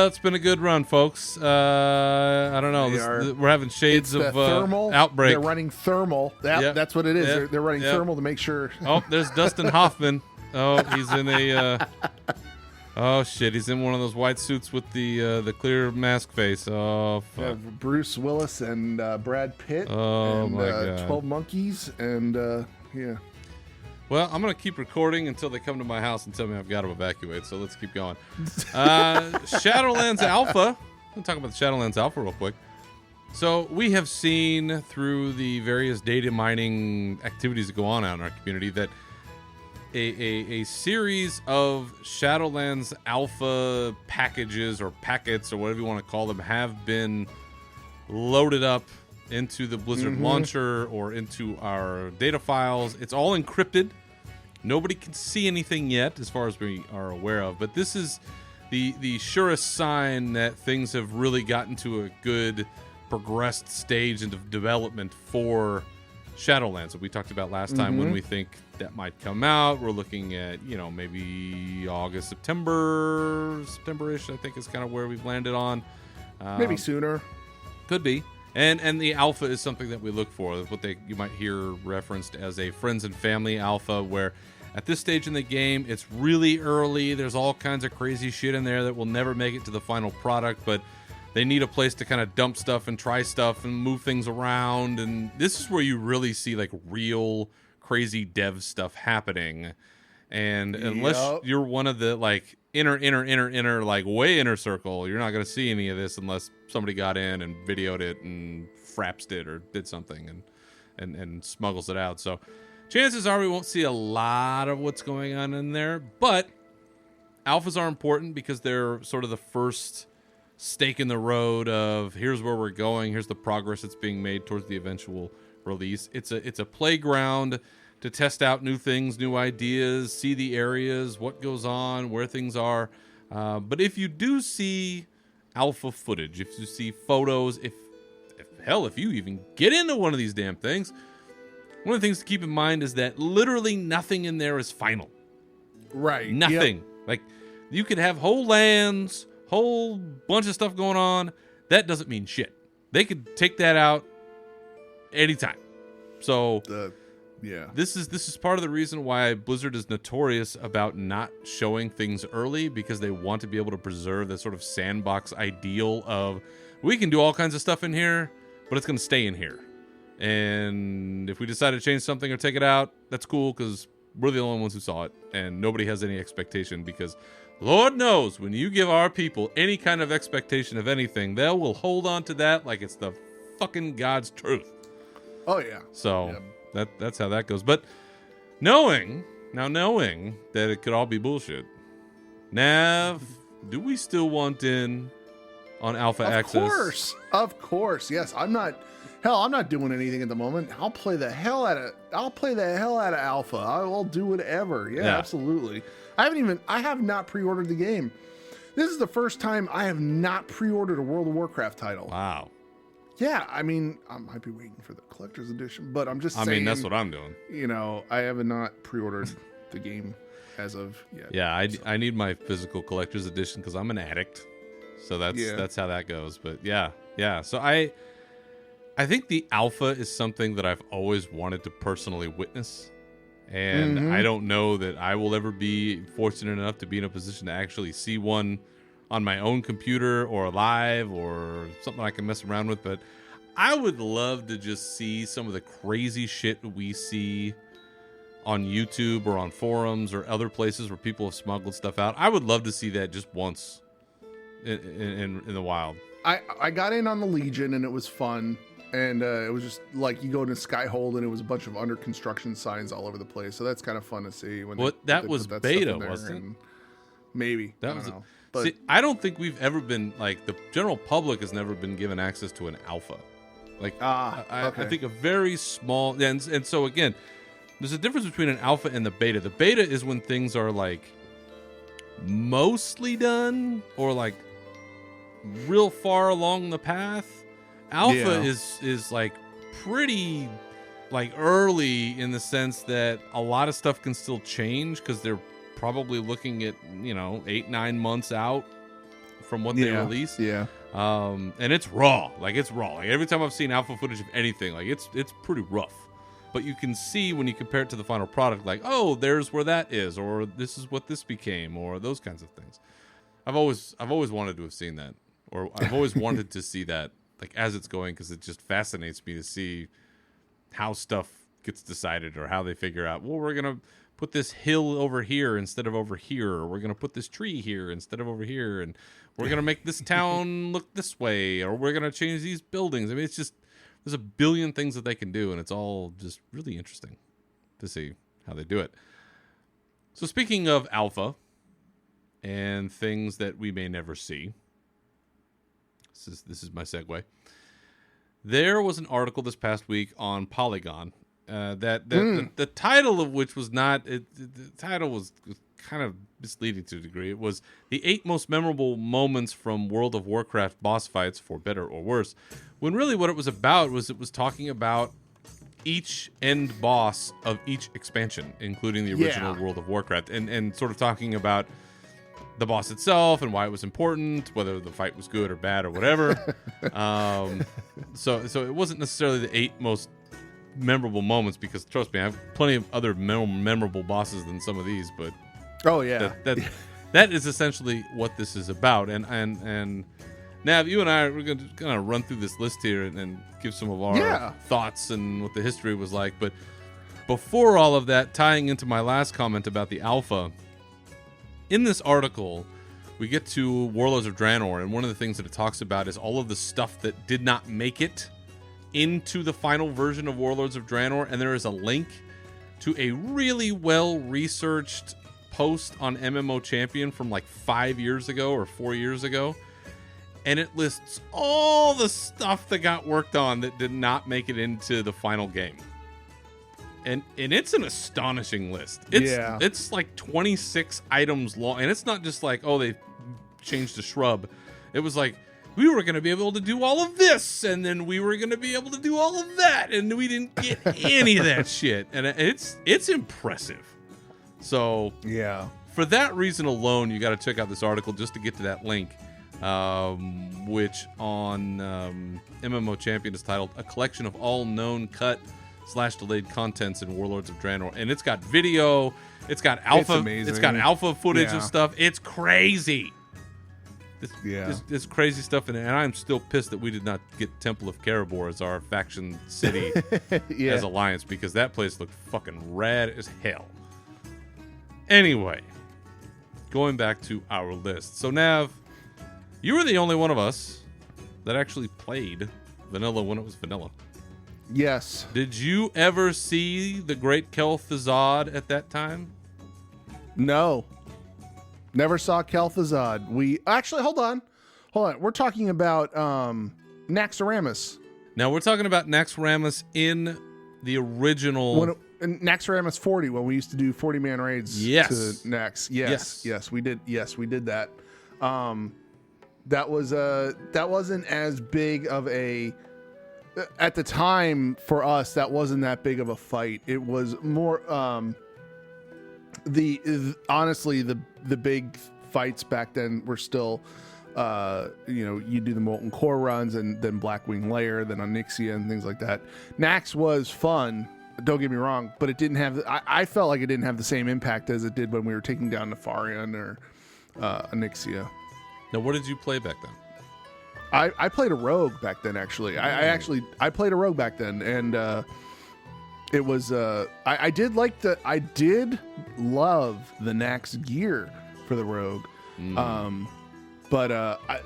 it's been a good run, folks. I don't know. We're having shades of thermal outbreak. They're running thermal. Yep. That's what it is. Yep. They're running Yep. thermal to make sure. Oh, there's Dustin Hoffman. Oh, he's in a. Oh shit, he's in one of those white suits with the clear mask face. Oh fuck. Yeah, Bruce Willis and Brad Pitt. Oh, and, my God. 12 Monkeys and yeah. Well, I'm going to keep recording until they come to my house and tell me I've got to evacuate, so let's keep going. Shadowlands Alpha. We'll talk about the Shadowlands Alpha real quick. So we have seen through the various data mining activities that go on out in our community that a series of Shadowlands Alpha packages or packets or whatever you want to call them have been loaded up into the Blizzard launcher or into our data files. It's all encrypted. Nobody can see anything yet as far as we are aware of, but this is the surest sign that things have really gotten to a good progressed stage of development for Shadowlands that we talked about last time when we think that might come out. We're looking at, maybe August, September-ish, I think is kind of where we've landed on. Maybe sooner. Could be. And the alpha is something that we look for. What you might hear referenced as a friends and family alpha, where at this stage in the game, it's really early. There's all kinds of crazy shit in there that will never make it to the final product, but they need a place to kind of dump stuff and try stuff and move things around. And this is where you really see like real crazy dev stuff happening. And unless you're one of the like inner, like way inner circle, you're not going to see any of this unless somebody got in and videoed it and frapsed it or did something and smuggles it out. So chances are we won't see a lot of what's going on in there, but alphas are important because they're sort of the first stake in the road of here's where we're going. Here's the progress that's being made towards the eventual release. It's a playground to test out new things, new ideas, see the areas, what goes on, where things are. But if you do see alpha footage, if you see photos, if you even get into one of these damn things, one of the things to keep in mind is that literally nothing in there is final. Right. Nothing. Yep. Like, you could have whole lands, whole bunch of stuff going on. That doesn't mean shit. They could take that out anytime. So this is part of the reason why Blizzard is notorious about not showing things early, because they want to be able to preserve that sort of sandbox ideal of we can do all kinds of stuff in here, but it's going to stay in here. And if we decide to change something or take it out, that's cool because we're the only ones who saw it and nobody has any expectation, because Lord knows when you give our people any kind of expectation of anything, they will hold on to that like it's the fucking God's truth. Oh yeah. So that's how that goes. But knowing that it could all be bullshit, Nav, do we still want in on alpha access? Of course. Yes, I'm not doing anything at the moment. I'll play the hell out of alpha. I'll do whatever. Yeah, absolutely. I have not pre-ordered the game. This is the first time I have not pre-ordered a World of Warcraft title. Wow. Yeah, I mean, I might be waiting for the collector's edition, but I'm just saying. I mean, that's what I'm doing. You know, I have not pre-ordered the game as of yet. Yeah, I need my physical collector's edition because I'm an addict. So that's how that goes. But yeah. So I think the alpha is something that I've always wanted to personally witness. And I don't know that I will ever be fortunate enough to be in a position to actually see one on my own computer or live or something I can mess around with. But I would love to just see some of the crazy shit we see on YouTube or on forums or other places where people have smuggled stuff out. I would love to see that just once in the wild. I got in on the Legion and it was fun. And it was just like you go to Skyhold and it was a bunch of under construction signs all over the place. So that's kind of fun to see. That was beta, wasn't it? Maybe. That was. But see, I don't think we've ever been like the general public has never been given access to an alpha. Like I think a very small and so again, there's a difference between an alpha and the beta. The beta is when things are like mostly done or like real far along the path. Alpha is like pretty like early in the sense that a lot of stuff can still change because they're probably looking at 8-9 months out from what they release. And it's raw. Like every time I've seen alpha footage of anything, like it's pretty rough. But you can see when you compare it to the final product, like, oh, there's where that is, or this is what this became, or those kinds of things. I've always wanted to have seen that, or I've always wanted to see that. Like as it's going, because it just fascinates me to see how stuff gets decided or how they figure out, well, we're going to put this hill over here instead of over here, or we're going to put this tree here instead of over here, and we're going to make this town look this way, or we're going to change these buildings. I mean, it's just, there's a billion things that they can do, and it's all just really interesting to see how they do it. So speaking of alpha and things that we may never see, this is my segue. There was an article this past week on Polygon the title of which was not. The title was kind of misleading to a degree. It was the 8 most memorable moments from World of Warcraft boss fights, for better or worse. When really what it was about was it was talking about each end boss of each expansion, including the original World of Warcraft, and sort of talking about the boss itself and why it was important, whether the fight was good or bad or whatever. So it wasn't necessarily the 8 most memorable moments, because trust me, I have plenty of other memorable bosses than some of these. But that is essentially what this is about. And Nav, you and I we're going to kind of run through this list here and give some of our thoughts and what the history was like. But before all of that, tying into my last comment about the alpha. In this article, we get to Warlords of Draenor, and one of the things that it talks about is all of the stuff that did not make it into the final version of Warlords of Draenor, and there is a link to a really well-researched post on MMO Champion from like 5 years ago or 4 years ago, and it lists all the stuff that got worked on that did not make it into the final game. And it's an astonishing list. It's like 26 items long. And it's not just like, oh, they changed the shrub. It was like, we were going to be able to do all of this, and then we were going to be able to do all of that, and we didn't get any of that shit. And it's impressive. So for that reason alone, you got to check out this article just to get to that link, which on MMO Champion is titled "A Collection of All Known Cut/Delayed Contents in Warlords of Draenor," and it's got video, it's got alpha, it's got alpha footage of stuff. It's crazy. It's crazy stuff, and I'm still pissed that we did not get Temple of Karabor as our faction city as Alliance, because that place looked fucking rad as hell. Anyway, going back to our list. So Nav, you were the only one of us that actually played vanilla when it was vanilla. Yes. Did you ever see the Great Kel'Thuzad at that time? No. Never saw Kel'Thuzad. We actually hold on. We're talking about Naxxramas. Now we're talking about Naxxramas in the original Naxxramas 40, when we used to do 40-man raids to Nax. Yes, we did. Yes, we did that. That wasn't as big of a at the time for us, that wasn't that big of a fight. It was more honestly the big fights back then were still you do the molten core runs and then Blackwing Lair, then Onyxia and things like that. Nax was fun, don't get me wrong, but it didn't have I felt like it didn't have the same impact as it did when we were taking down Nefarian or Onyxia. Now, what did you play back then? I played a rogue back then, actually. I played a rogue back then, and it was I did love the Nax gear for the rogue. But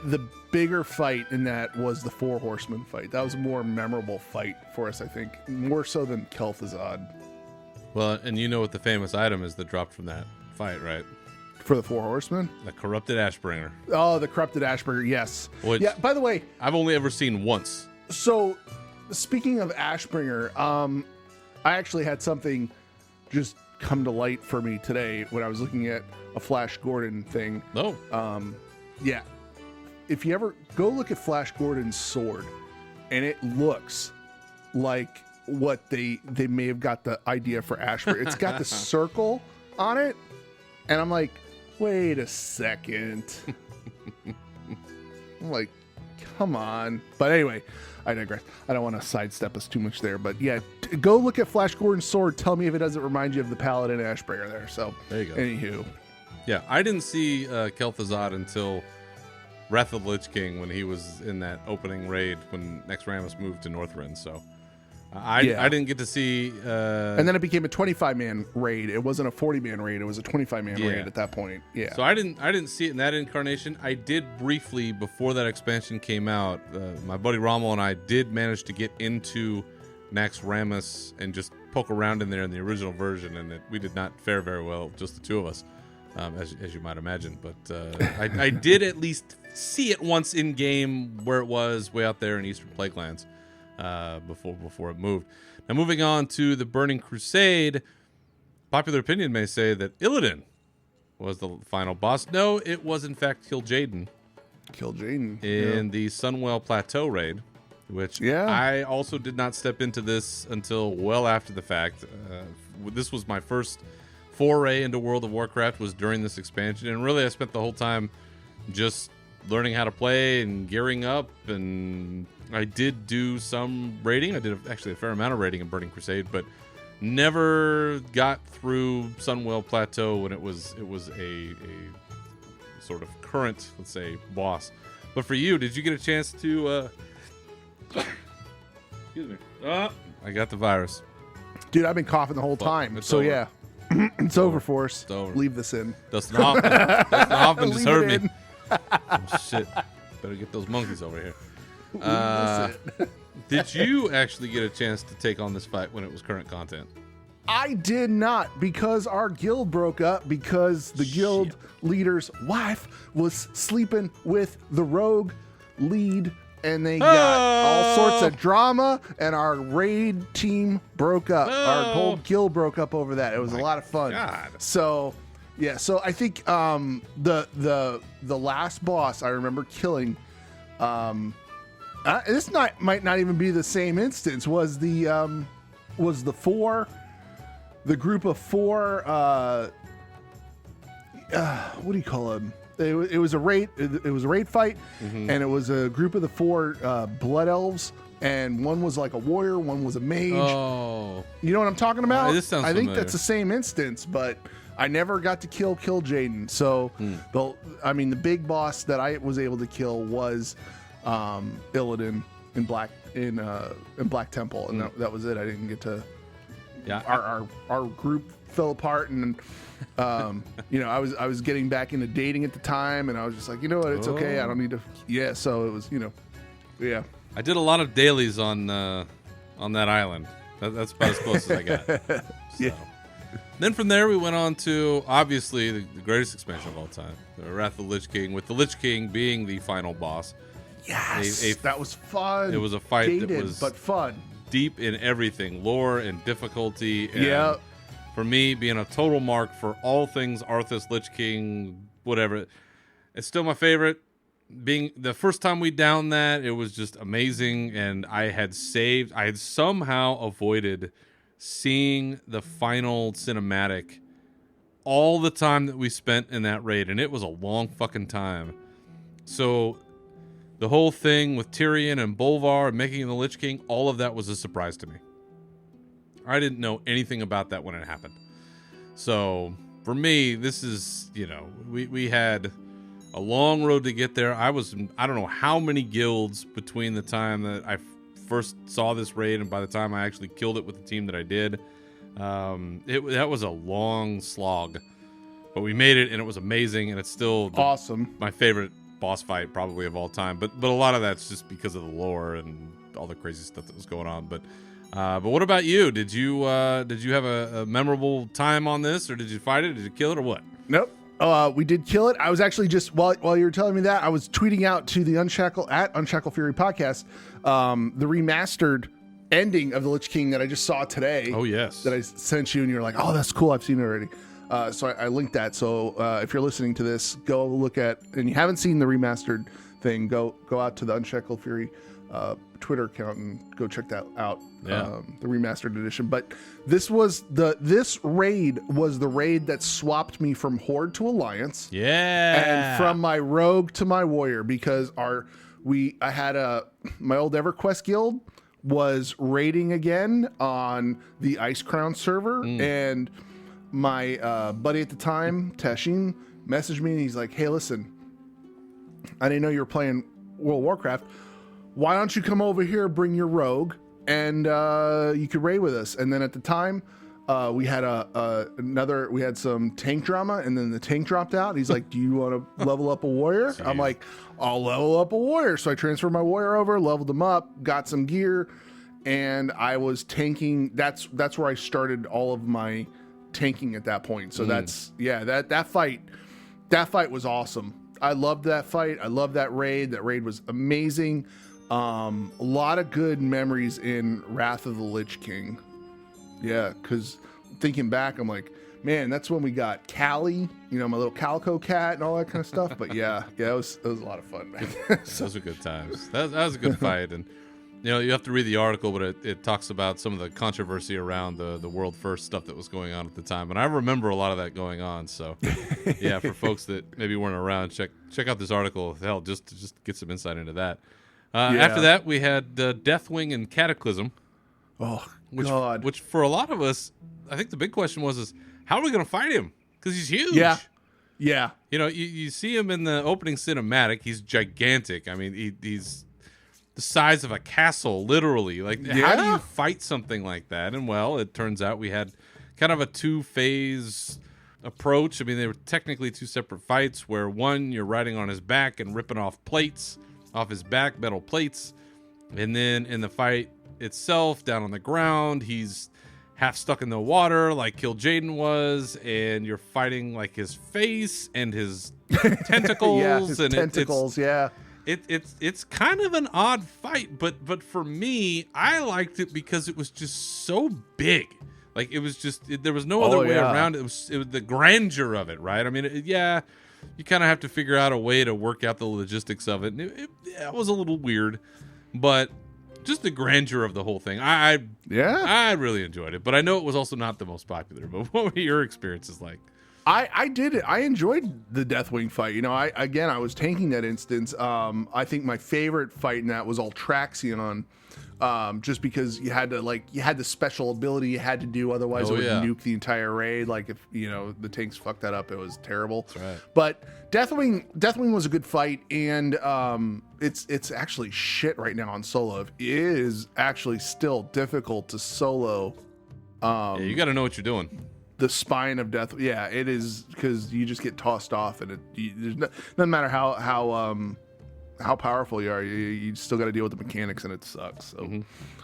the bigger fight in that was the Four Horsemen fight. That was a more memorable fight for us, I think, more so than Kel'Thuzad. Well, and you know what the famous item is that dropped from that fight, right? For the Four Horsemen? The Corrupted Ashbringer. Oh, the Corrupted Ashbringer, yes. Which yeah, by the way, I've only ever seen once. So, speaking of Ashbringer, I actually had something just come to light for me today when I was looking at a Flash Gordon thing. No. Yeah. If you ever go look at Flash Gordon's sword, and it looks like what they may have got the idea for Ashbringer. It's got the circle on it, and I'm like, wait a second. I'm like, come on. But anyway, I digress. I don't want to sidestep us too much there. But yeah, go look at Flash Gordon's sword. Tell me if it doesn't remind you of the Paladin Ashbringer there. So there you go. Anywho. Yeah, I didn't see Kel'Thuzad until Wrath of the Lich King when he was in that opening raid when Naxxramas moved to Northrend. So I didn't get to see. And then it became a 25-man raid. It wasn't a 40-man raid. It was a 25-man raid at that point. Yeah. So I didn't see it in that incarnation. I did briefly before that expansion came out. My buddy Rommel and I did manage to get into Naxxramas and just poke around in there in the original version, and we did not fare very well, just the two of us. As you might imagine, but I did at least see it once in game where it was way out there in Eastern Plaguelands before it moved. Now, moving on to the Burning Crusade, popular opinion may say that Illidan was the final boss. No, it was in fact Kil'jaeden. In the Sunwell Plateau raid, which I also did not step into this until well after the fact. This was my first foray into World of Warcraft was during this expansion, and really I spent the whole time just learning how to play and gearing up, and I did do some raiding. I did actually a fair amount of raiding in Burning Crusade, but never got through Sunwell Plateau when it was a sort of current, let's say, boss. But for you, did you get a chance to excuse me. I got the virus. Dude, I've been coughing the whole time. So over. Yeah. It's over for us. It's over. Leave this in. Dustin Hoffman just heard me. Oh, shit. Better get those monkeys over here. Did you actually get a chance to take on this fight when it was current content? I did not, because our guild broke up because the guild leader's wife was sleeping with the rogue lead, and they got all sorts of drama, and our raid team broke up. Our whole guild broke up over that. It was a lot of fun. God. So, yeah. So I think the last boss I remember killing, this might not even be the same instance. Was the group of four? What do you call them? It was a raid. It was a raid fight, and it was a group of the four blood elves, and one was like a warrior, one was a mage. Oh, you know what I'm talking about? This sounds I think familiar. that's the same instance, but I never got to kill Kil'jaeden. So, the big boss that I was able to kill was Illidan in Black Temple, and that was it. I didn't get to. Yeah, our group fell apart, and I was getting back into dating at the time, and I was just like, you know what, it's okay, I don't need to. Yeah, so it was, yeah. I did a lot of dailies on that island. That's about as close as I got. So. Yeah. Then from there we went on to obviously the greatest expansion of all time, the Wrath of the Lich King, with the Lich King being the final boss. Yes, that was fun. It was a fight Dated, that was but fun. Deep in everything, lore and difficulty. And for me, being a total mark for all things Arthas, Lich King, whatever, it's still my favorite. being the first time we downed that, it was just amazing, and I had somehow avoided seeing the final cinematic all the time that we spent in that raid, and it was a long fucking time. So the whole thing with Tyrion and Bolvar and making the Lich King, all of that was a surprise to me. I didn't know anything about that when it happened. So for me, this is, we had a long road to get there. I don't know how many guilds between the time that I first saw this raid and by the time I actually killed it with the team that I did. That was a long slog, but we made it, and it was amazing, and it's still awesome. My favorite boss fight probably of all time. But a lot of that's just because of the lore and all the crazy stuff that was going on. But what about you? Did you have a memorable time on this, or did you fight it? Did you kill it, or what? Nope. We did kill it. I was actually just while you were telling me that, I was tweeting out to the Unshackled Fury podcast the remastered ending of the Lich King that I just saw today. Oh yes, that I sent you, and you're like, oh, that's cool. I've seen it already. So I linked that. So if you're listening to this, go look at, and you haven't seen the remastered thing, go out to the Unshackled Fury Twitter account and go check that out. Yeah. The remastered edition. But this raid was the raid that swapped me from Horde to Alliance. Yeah. And from my Rogue to my Warrior, because I had my old EverQuest guild was raiding again on the Ice Crown server, and my buddy at the time, Tashin, messaged me and he's like, hey, listen, I didn't know you were playing World of Warcraft. Why don't you come over here, bring your Rogue, and you could raid with us? And then at the time, we had we had some tank drama, and then the tank dropped out. And he's like, do you want to level up a warrior? Jeez. I'm like, I'll level up a warrior. So I transferred my warrior over, leveled him up, got some gear, and I was tanking. That's where I started all of my tanking at that point. So that fight was awesome. I loved that fight. I loved that raid. That raid was amazing. A lot of good memories in Wrath of the Lich King. Yeah, because thinking back, I'm like, man, that's when we got Callie, my little calico cat and all that kind of stuff. But yeah, it was a lot of fun, man. Those were good times. That was a good fight. And, you have to read the article, but it talks about some of the controversy around the world first stuff that was going on at the time. And I remember a lot of that going on. So, yeah, for folks that maybe weren't around, check out this article. Hell, just to get some insight into that. After that, we had Deathwing and Cataclysm. Oh, God. Which for a lot of us, I think the big question was, how are we going to fight him? Because he's huge. Yeah. Yeah. You see him in the opening cinematic. He's gigantic. I mean, he's the size of a castle, literally. Like, how do you fight something like that? And, well, it turns out we had kind of a two-phase approach. I mean, they were technically two separate fights where one, you're riding on his back and ripping off his back, metal plates. And then in the fight itself, down on the ground, he's half stuck in the water like Kil'jaeden was, and you're fighting like his face and his tentacles. Yeah, his tentacles, It's kind of an odd fight, but for me, I liked it because it was just so big. Like, it was just, there was no other way around it. It was the grandeur of it, right? I mean, you kind of have to figure out a way to work out the logistics of it. And it was a little weird, but just the grandeur of the whole thing. I really enjoyed it, but I know it was also not the most popular. But what were your experiences like? I did it. I enjoyed the Deathwing fight. I was tanking that instance. I think my favorite fight in that was Altraxion, just because you had the special ability you had to do, otherwise it would nuke the entire raid. Like, if the tanks fucked that up, it was terrible. That's right. But Deathwing was a good fight, and it's actually shit right now on solo. It is actually still difficult to solo. You got to know what you're doing. The spine of death, yeah, it is, because you just get tossed off, and doesn't matter how powerful you are, you still got to deal with the mechanics, and it sucks. So,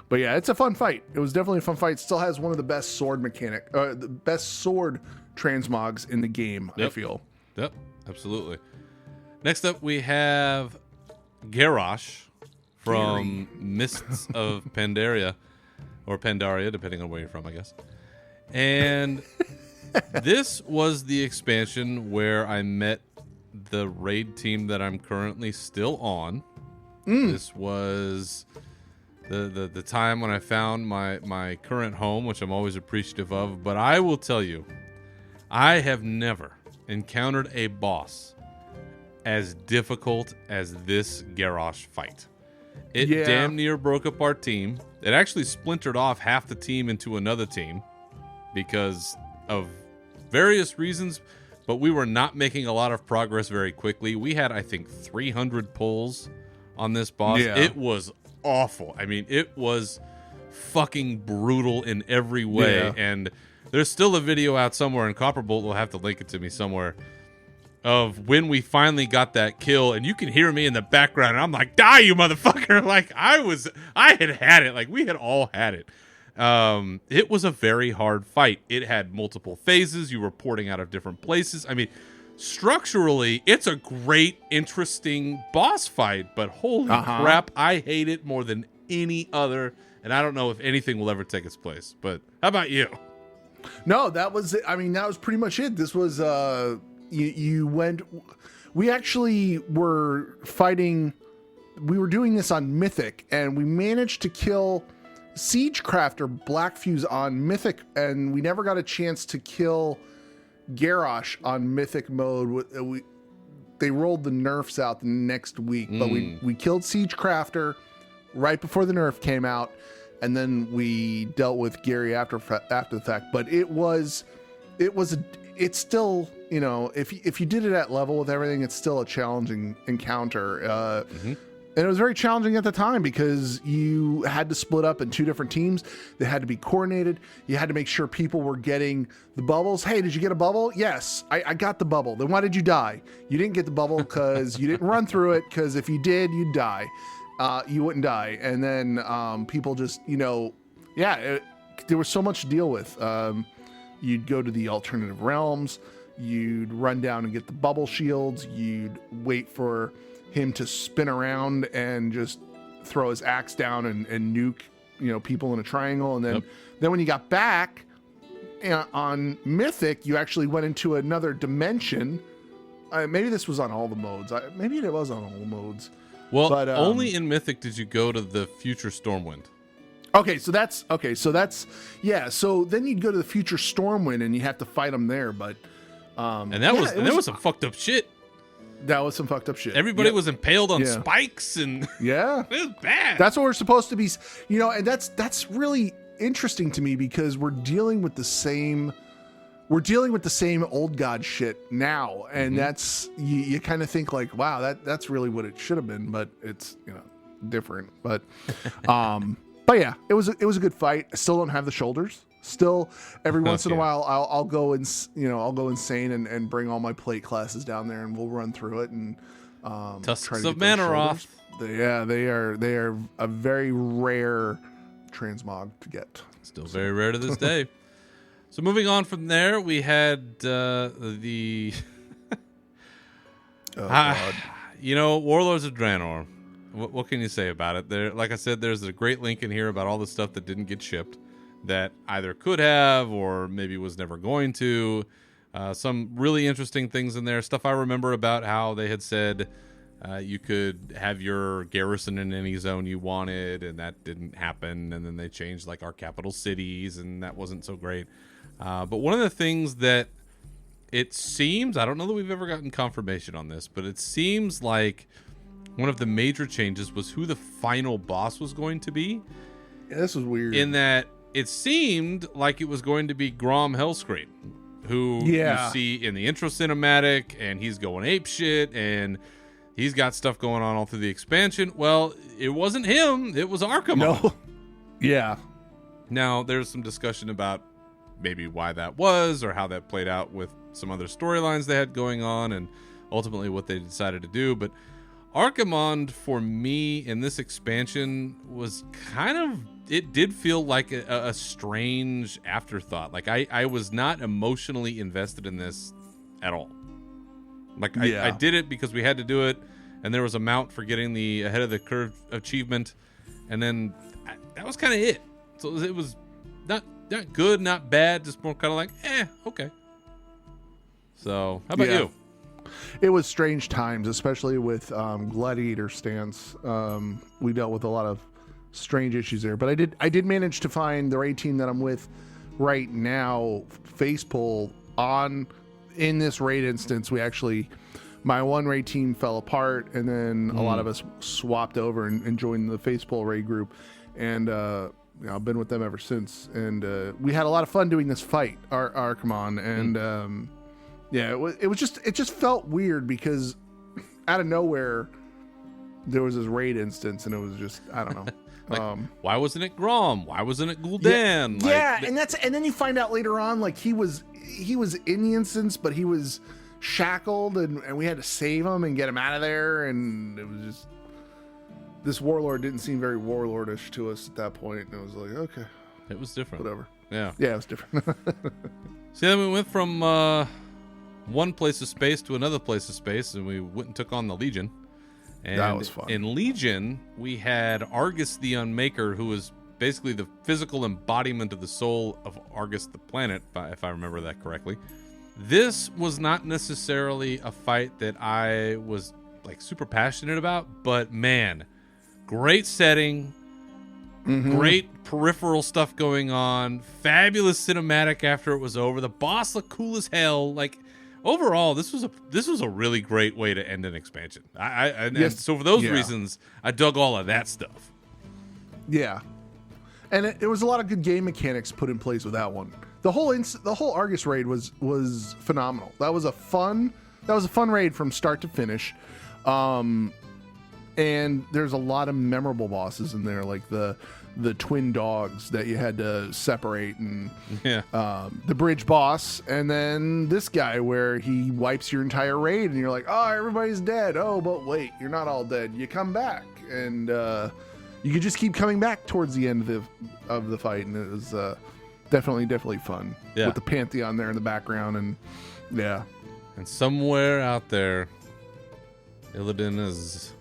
But yeah, it's a fun fight. It was definitely a fun fight. It still has one of the best sword the best sword transmogs in the game. Yep. I feel. Yep, absolutely. Next up, we have Garrosh from Mists of Pandaria, or Pandaria, depending on where you're from, I guess. And this was the expansion where I met the raid team that I'm currently still on. This was the time when I found my current home, which I'm always appreciative of. But I will tell you, I have never encountered a boss as difficult as this Garrosh fight. It damn near broke up our team. It actually splintered off half the team into another team because of various reasons, but we were not making a lot of progress very quickly. We had, I think, 300 pulls on this boss. Yeah. It was awful. I mean, it was fucking brutal in every way. Yeah. And there's still a video out somewhere, and Copperbolt will have to link it to me somewhere, of when we finally got that kill, and you can hear me in the background, and I'm like, die, you motherfucker. Like, I had it. Like, we had all had it. It was a very hard fight. It had multiple phases. You were porting out of different places. I mean, structurally, it's a great, interesting boss fight, but holy crap, I hate it more than any other, and I don't know if anything will ever take its place. But how about you? No, that was pretty much it. This was, we actually were fighting, we were doing this on Mythic, and we managed to kill Siegecrafter Blackfuse on Mythic, and we never got a chance to kill Garrosh on Mythic mode. They rolled the nerfs out the next week, but we killed Siegecrafter right before the nerf came out, and then we dealt with Gary after the fact. But it's still, you know, if you did it at level with everything, it's still a challenging encounter. And it was very challenging at the time because you had to split up in two different teams. They had to be coordinated. You had to make sure people were getting the bubbles. Hey, did you get a bubble? Yes, I got the bubble. Then why did you die? You didn't get the bubble because you didn't run through it, because if you did, you'd die. You wouldn't die. And then people just, you know, there was so much to deal with. You'd go to the alternative realms. You'd run down and get the bubble shields. You'd wait for him to spin around and just throw his axe down and nuke, you know, people in a triangle. And then when you got back on Mythic, you actually went into another dimension. Maybe this was on all the modes. Maybe it was on all the modes. Well, but, only in Mythic did you go to the future Stormwind. So then you'd go to the future Stormwind and you have to fight them there. But that was some fucked up shit. That was some fucked up shit. Everybody was impaled on spikes, and it was bad. That's what we're supposed to be, you know, and that's really interesting to me because we're dealing with the same old god shit now, and that's you kind of think like, wow, that's really what it should have been, but it's, you know, different. But but yeah, it was a good fight. I still don't have the shoulders. Still, every once in a while, I'll go insane and bring all my plate classes down there, and we'll run through it and Tusks of Manaroth. They are a very rare transmog to get. Still very rare to this day. So moving on from there, we had you know, Warlords of Draenor. What can you say about it? There, like I said, there's a great link in here about all the stuff that didn't get shipped, that either could have or maybe was never going to. Some really interesting things in there. Stuff I remember about how they had said you could have your garrison in any zone you wanted, and that didn't happen. And then they changed like our capital cities, and that wasn't so great. But one of the things that it seems, I don't know that we've ever gotten confirmation on this, but it seems like one of the major changes was who the final boss was going to be. Yeah, this was weird. In that it seemed like it was going to be Grom Hellscream, who you see in the intro cinematic, and he's going ape shit, and he's got stuff going on all through the expansion. Well, it wasn't him. It was Arkham. No. Yeah. Now, there's some discussion about maybe why that was, or how that played out with some other storylines they had going on, and ultimately what they decided to do. But Arkhimond, for me, in this expansion, was kind of, it did feel like a strange afterthought. Like, I was not emotionally invested in this at all. Like, I did it because we had to do it, and there was a mount for getting the ahead of the curve achievement, and then that was kind of it. So it was not good, not bad, just more kind of like, okay. So, how about you? it was strange times, especially with Gladiator stance. We dealt with a lot of strange issues there, but I did manage to find the raid team that I'm with right now face pull on in this raid instance. We actually, my one raid team fell apart, and then a lot of us swapped over and joined the face pull raid group, and I've been with them ever since. And we had a lot of fun doing this fight, Archimon, and yeah, it just felt weird because out of nowhere there was this raid instance, and it was just, I don't know. Like, why wasn't it Grom? Why wasn't it Gul'dan? Yeah, and then you find out later on, like, he was in the instance, but he was shackled, and we had to save him and get him out of there, and it was just, this warlord didn't seem very warlordish to us at that point, and it was like, okay, it was different. whatever. Yeah, it was different. See, then we went from one place of space to another place of space, and we went and took on the Legion. And that was fun. In Legion, we had Argus the Unmaker, who was basically the physical embodiment of the soul of Argus the planet, if I remember that correctly. This was not necessarily a fight that I was like super passionate about, but man, great setting, great peripheral stuff going on, fabulous cinematic after it was over. The boss looked cool as hell. Like, overall, this was a really great way to end an expansion. And so for those reasons, I dug all of that stuff. Yeah, and it was a lot of good game mechanics put in place with that one. The whole Argus raid was phenomenal. That was a fun raid from start to finish. And there's a lot of memorable bosses in there, like the twin dogs that you had to separate, and the bridge boss, and then this guy where he wipes your entire raid, and you're like, oh, everybody's dead. Oh, but wait, you're not all dead. You come back, and you could just keep coming back towards the end of the fight, and it was definitely fun. Yeah. With the Pantheon there in the background, and yeah. And somewhere out there, Illidan is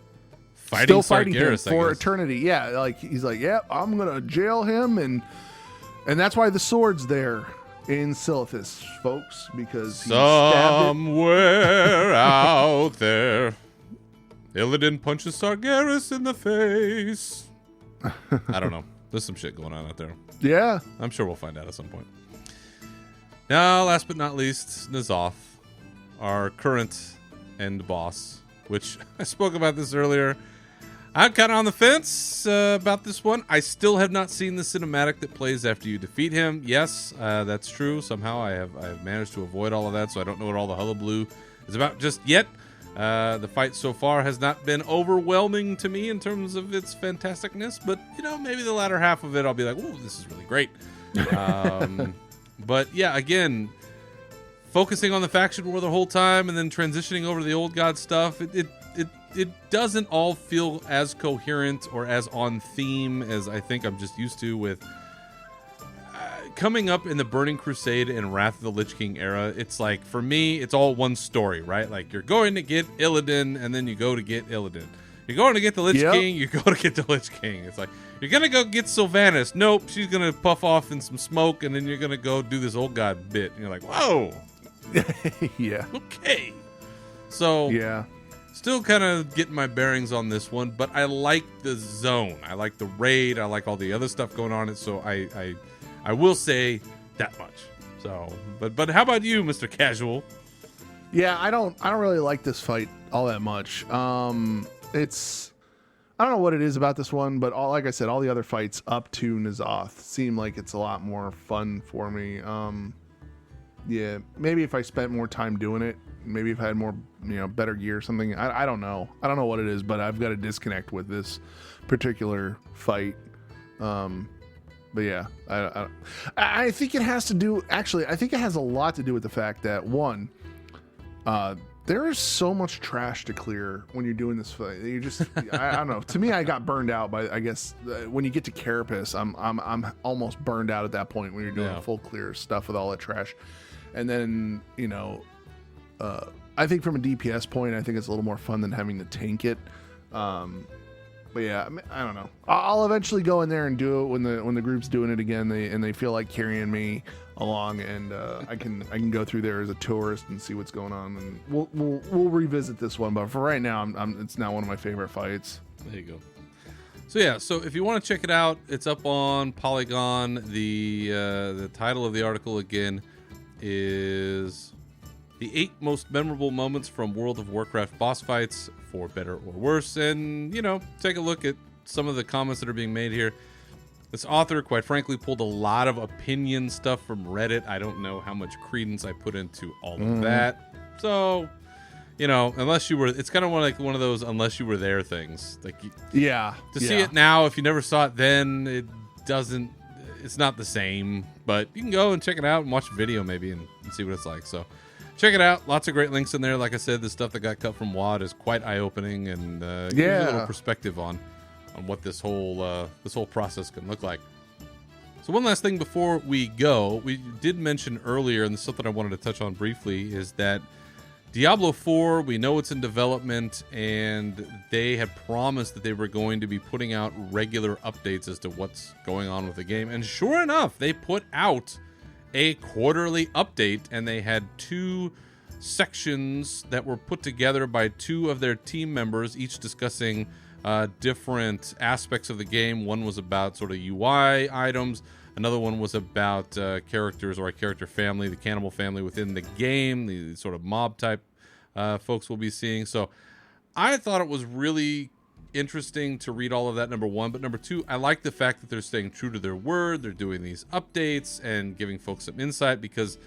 still fighting him Sargeras, for eternity. Yeah, like he's like, yeah, I'm gonna jail him, and that's why the sword's there in Silithus, folks, because he somewhere out there, Illidan punches Sargeras in the face. I don't know. There's some shit going on out there. Yeah, I'm sure we'll find out at some point. Now, last but not least, N'Zoth, our current end boss, which I spoke about this earlier. I'm kind of on the fence about this one. I still have not seen the cinematic that plays after you defeat him. Yes, that's true. Somehow I have managed to avoid all of that, so I don't know what all the hullabaloo is about just yet. The fight so far has not been overwhelming to me in terms of its fantasticness, but maybe the latter half of it I'll be like, "Ooh, this is really great." But yeah, again, focusing on the faction war the whole time and then transitioning over to the old god stuff, it doesn't all feel as coherent or as on theme as I think I'm just used to with coming up in the Burning Crusade and Wrath of the Lich King era. It's like, for me, it's all one story, right? Like, you're going to get Illidan, and then you go to get Illidan. You're going to get the Lich King, you go to get the Lich King. It's like, you're going to go get Sylvanas. Nope, she's going to puff off in some smoke, and then you're going to go do this old god bit. And you're like, whoa. Yeah. Okay. So, yeah. Still kind of getting my bearings on this one, but I like the zone. I like the raid. I like all the other stuff going on. So I will say that much. So, but how about you, Mr. Casual? Yeah, I don't really like this fight all that much. It's, I don't know what it is about this one, but like I said, all the other fights up to N'Zoth seem like it's a lot more fun for me. Yeah, maybe if I spent more time doing it, maybe if I had more, better gear or something. I don't know. I don't know what it is, but I've got a disconnect with this particular fight. But yeah, I think it has to do, actually, I think it has a lot to do with the fact that, one, there is so much trash to clear when you're doing this fight. You just, I don't know. To me, I got burned out by, I guess, when you get to Carapace, I'm almost burned out at that point when you're doing full clear stuff with all that trash. And then, I think from a DPS point, I think it's a little more fun than having to tank it. But yeah, I, mean, I don't know. I'll eventually go in there and do it when the group's doing it again. They feel like carrying me along, and I can go through there as a tourist and see what's going on, and we'll revisit this one. But for right now, it's now one of my favorite fights. There you go. So yeah, so if you want to check it out, it's up on Polygon. The title of the article again is the 8 most memorable moments from World of Warcraft boss fights, for better or worse. And, take a look at some of the comments that are being made here. This author, quite frankly, pulled a lot of opinion stuff from Reddit. I don't know how much credence I put into all of that. So, unless you were, it's kind of one of those unless you were there things. See it now, if you never saw it then, it's not the same. But you can go and check it out and watch a video maybe and see what it's like. So check it out. Lots of great links in there. Like I said, the stuff that got cut from WAD is quite eye-opening and gives you a little perspective on what this whole process can look like. So one last thing before we go, we did mention earlier, and this is something I wanted to touch on briefly, is that Diablo 4, we know it's in development, and they had promised that they were going to be putting out regular updates as to what's going on with the game. And sure enough, they put out a quarterly update, and they had 2 sections that were put together by 2 of their team members, each discussing different aspects of the game. One was about sort of UI items. Another one was about characters or a character family, the cannibal family within the game, the sort of mob type folks we'll be seeing. So I thought it was really interesting to read all of that, number one. But number two, I like the fact that they're staying true to their word. They're doing these updates and giving folks some insight, because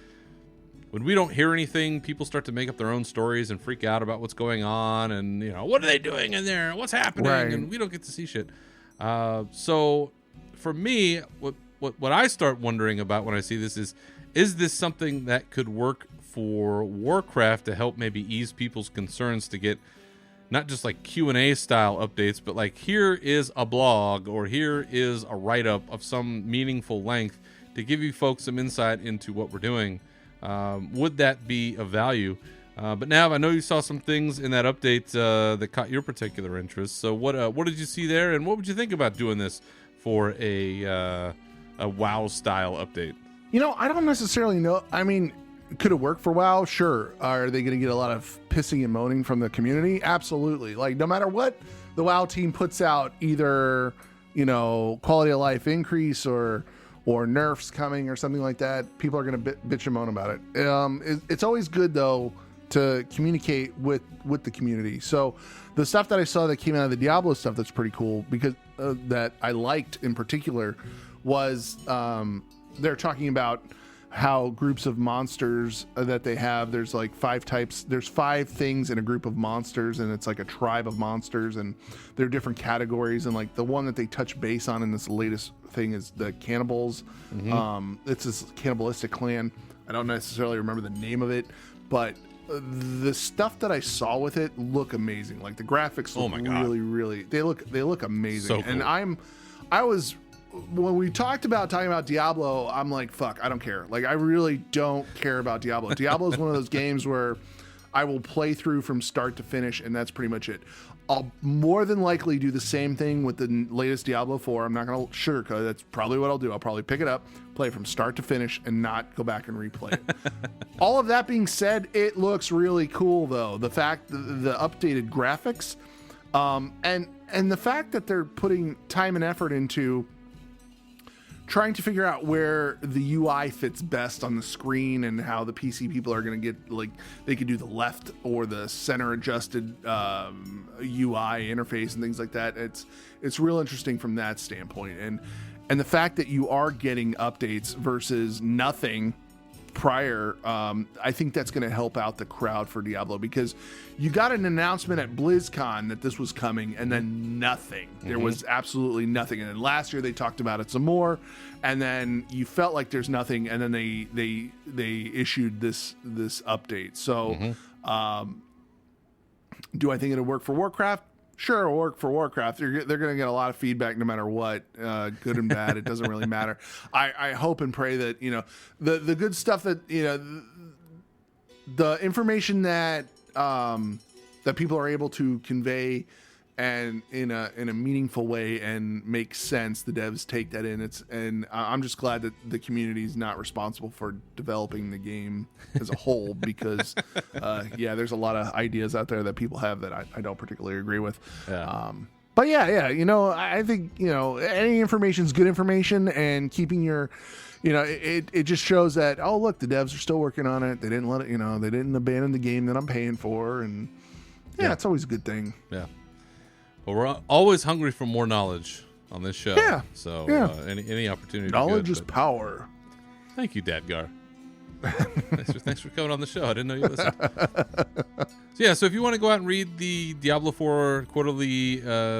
when we don't hear anything, people start to make up their own stories and freak out about what's going on and, what are they doing in there? What's happening? Right. And we don't get to see shit. So for me, what I start wondering about when I see this is this something that could work for Warcraft to help maybe ease people's concerns, to get not just like Q&A style updates, but like, here is a blog or here is a write-up of some meaningful length to give you folks some insight into what we're doing. Would that be of value? But Nav, I know you saw some things in that update that caught your particular interest. So what did you see there, and what would you think about doing this for a WoW style update? I don't necessarily know. I mean, could it work for WoW? Sure. Are they going to get a lot of pissing and moaning from the community? Absolutely. Like, no matter what the WoW team puts out, either quality of life increase or nerfs coming or something like that, people are going to bitch and moan about it. It's always good, though, to communicate with the community. So the stuff that I saw that came out of the Diablo stuff that's pretty cool, because that I liked in particular, was they're talking about how groups of monsters that they have, there's like 5 types, there's 5 things in a group of monsters, and it's like a tribe of monsters, and they're different categories. And like the one that they touch base on in this latest thing is the cannibals. It's this cannibalistic clan. I don't necessarily remember the name of it, but the stuff that I saw with it look amazing. Like the graphics look really, they look amazing. So cool. And when we talking about Diablo, I'm like, fuck, I don't care. Like, I really don't care about Diablo. Diablo is one of those games where I will play through from start to finish, and that's pretty much it. I'll more than likely do the same thing with the latest Diablo 4. I'm not going to sugarcoat it. That's probably what I'll do. I'll probably pick it up, play it from start to finish, and not go back and replay it. All of that being said, it looks really cool, though. The fact, the updated graphics, and the fact that they're putting time and effort into trying to figure out where the UI fits best on the screen, and how the PC people are going to get, like, they could do the left or the center adjusted UI interface and things like that. It's real interesting from that standpoint. And the fact that you are getting updates versus nothing prior, I think that's going to help out the crowd for Diablo, because you got an announcement at BlizzCon that this was coming, and then nothing. There was absolutely nothing. And then last year they talked about it some more, and then you felt like there's nothing, and then they issued this update. So do I think it'll work for Warcraft? Sure, it'll work for Warcraft. They're going to get a lot of feedback no matter what, good and bad. It doesn't really matter. I hope and pray that, the good stuff that, the information that that people are able to convey and in a meaningful way and make sense. The devs take that in. I'm just glad that the community is not responsible for developing the game as a whole because there's a lot of ideas out there that people have that I don't particularly agree with. But I think any information is good information, and keeping your it just shows that, oh, look, the devs are still working on it. They didn't let it, they didn't abandon the game that I'm paying for, and it's always a good thing. Yeah. Well, we're always hungry for more knowledge on this show. Yeah. So any opportunity. Knowledge is power. Thank you, Dadgar. thanks for coming on the show. I didn't know you listened. So if you want to go out and read the Diablo 4 quarterly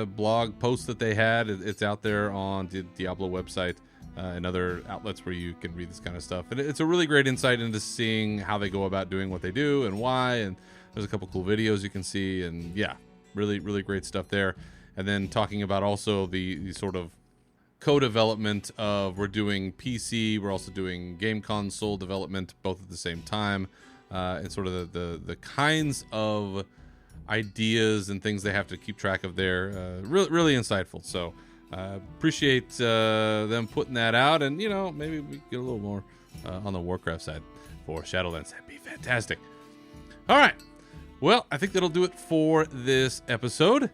blog post that they had, it's out there on the Diablo website and other outlets where you can read this kind of stuff. And it's a really great insight into seeing how they go about doing what they do and why. And there's a couple cool videos you can see. And really, really great stuff there. And then talking about also the sort of co-development of, we're doing PC, we're also doing game console development, both at the same time, and sort of the kinds of ideas and things they have to keep track of there. Really insightful. So appreciate them putting that out, and maybe we get a little more on the Warcraft side for Shadowlands. That'd be fantastic. All right, well, I think that'll do it for this episode.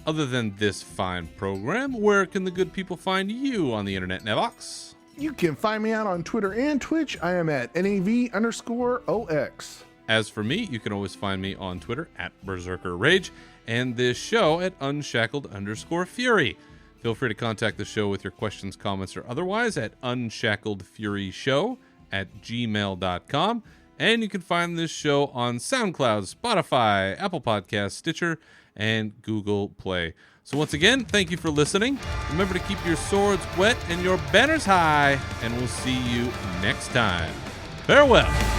Other than this fine program, where can the good people find you on the internet, Nevox? You can find me out on Twitter and Twitch. I am at NAV_OX. As for me, you can always find me on Twitter at Berserker Rage, and this show at Unshackled_Fury. Feel free to contact the show with your questions, comments, or otherwise at unshackledfuryshow@gmail.com. And you can find this show on SoundCloud, Spotify, Apple Podcasts, Stitcher, and Google Play. So once again, thank you for listening. Remember to keep your swords wet and your banners high, and we'll see you next time. Farewell.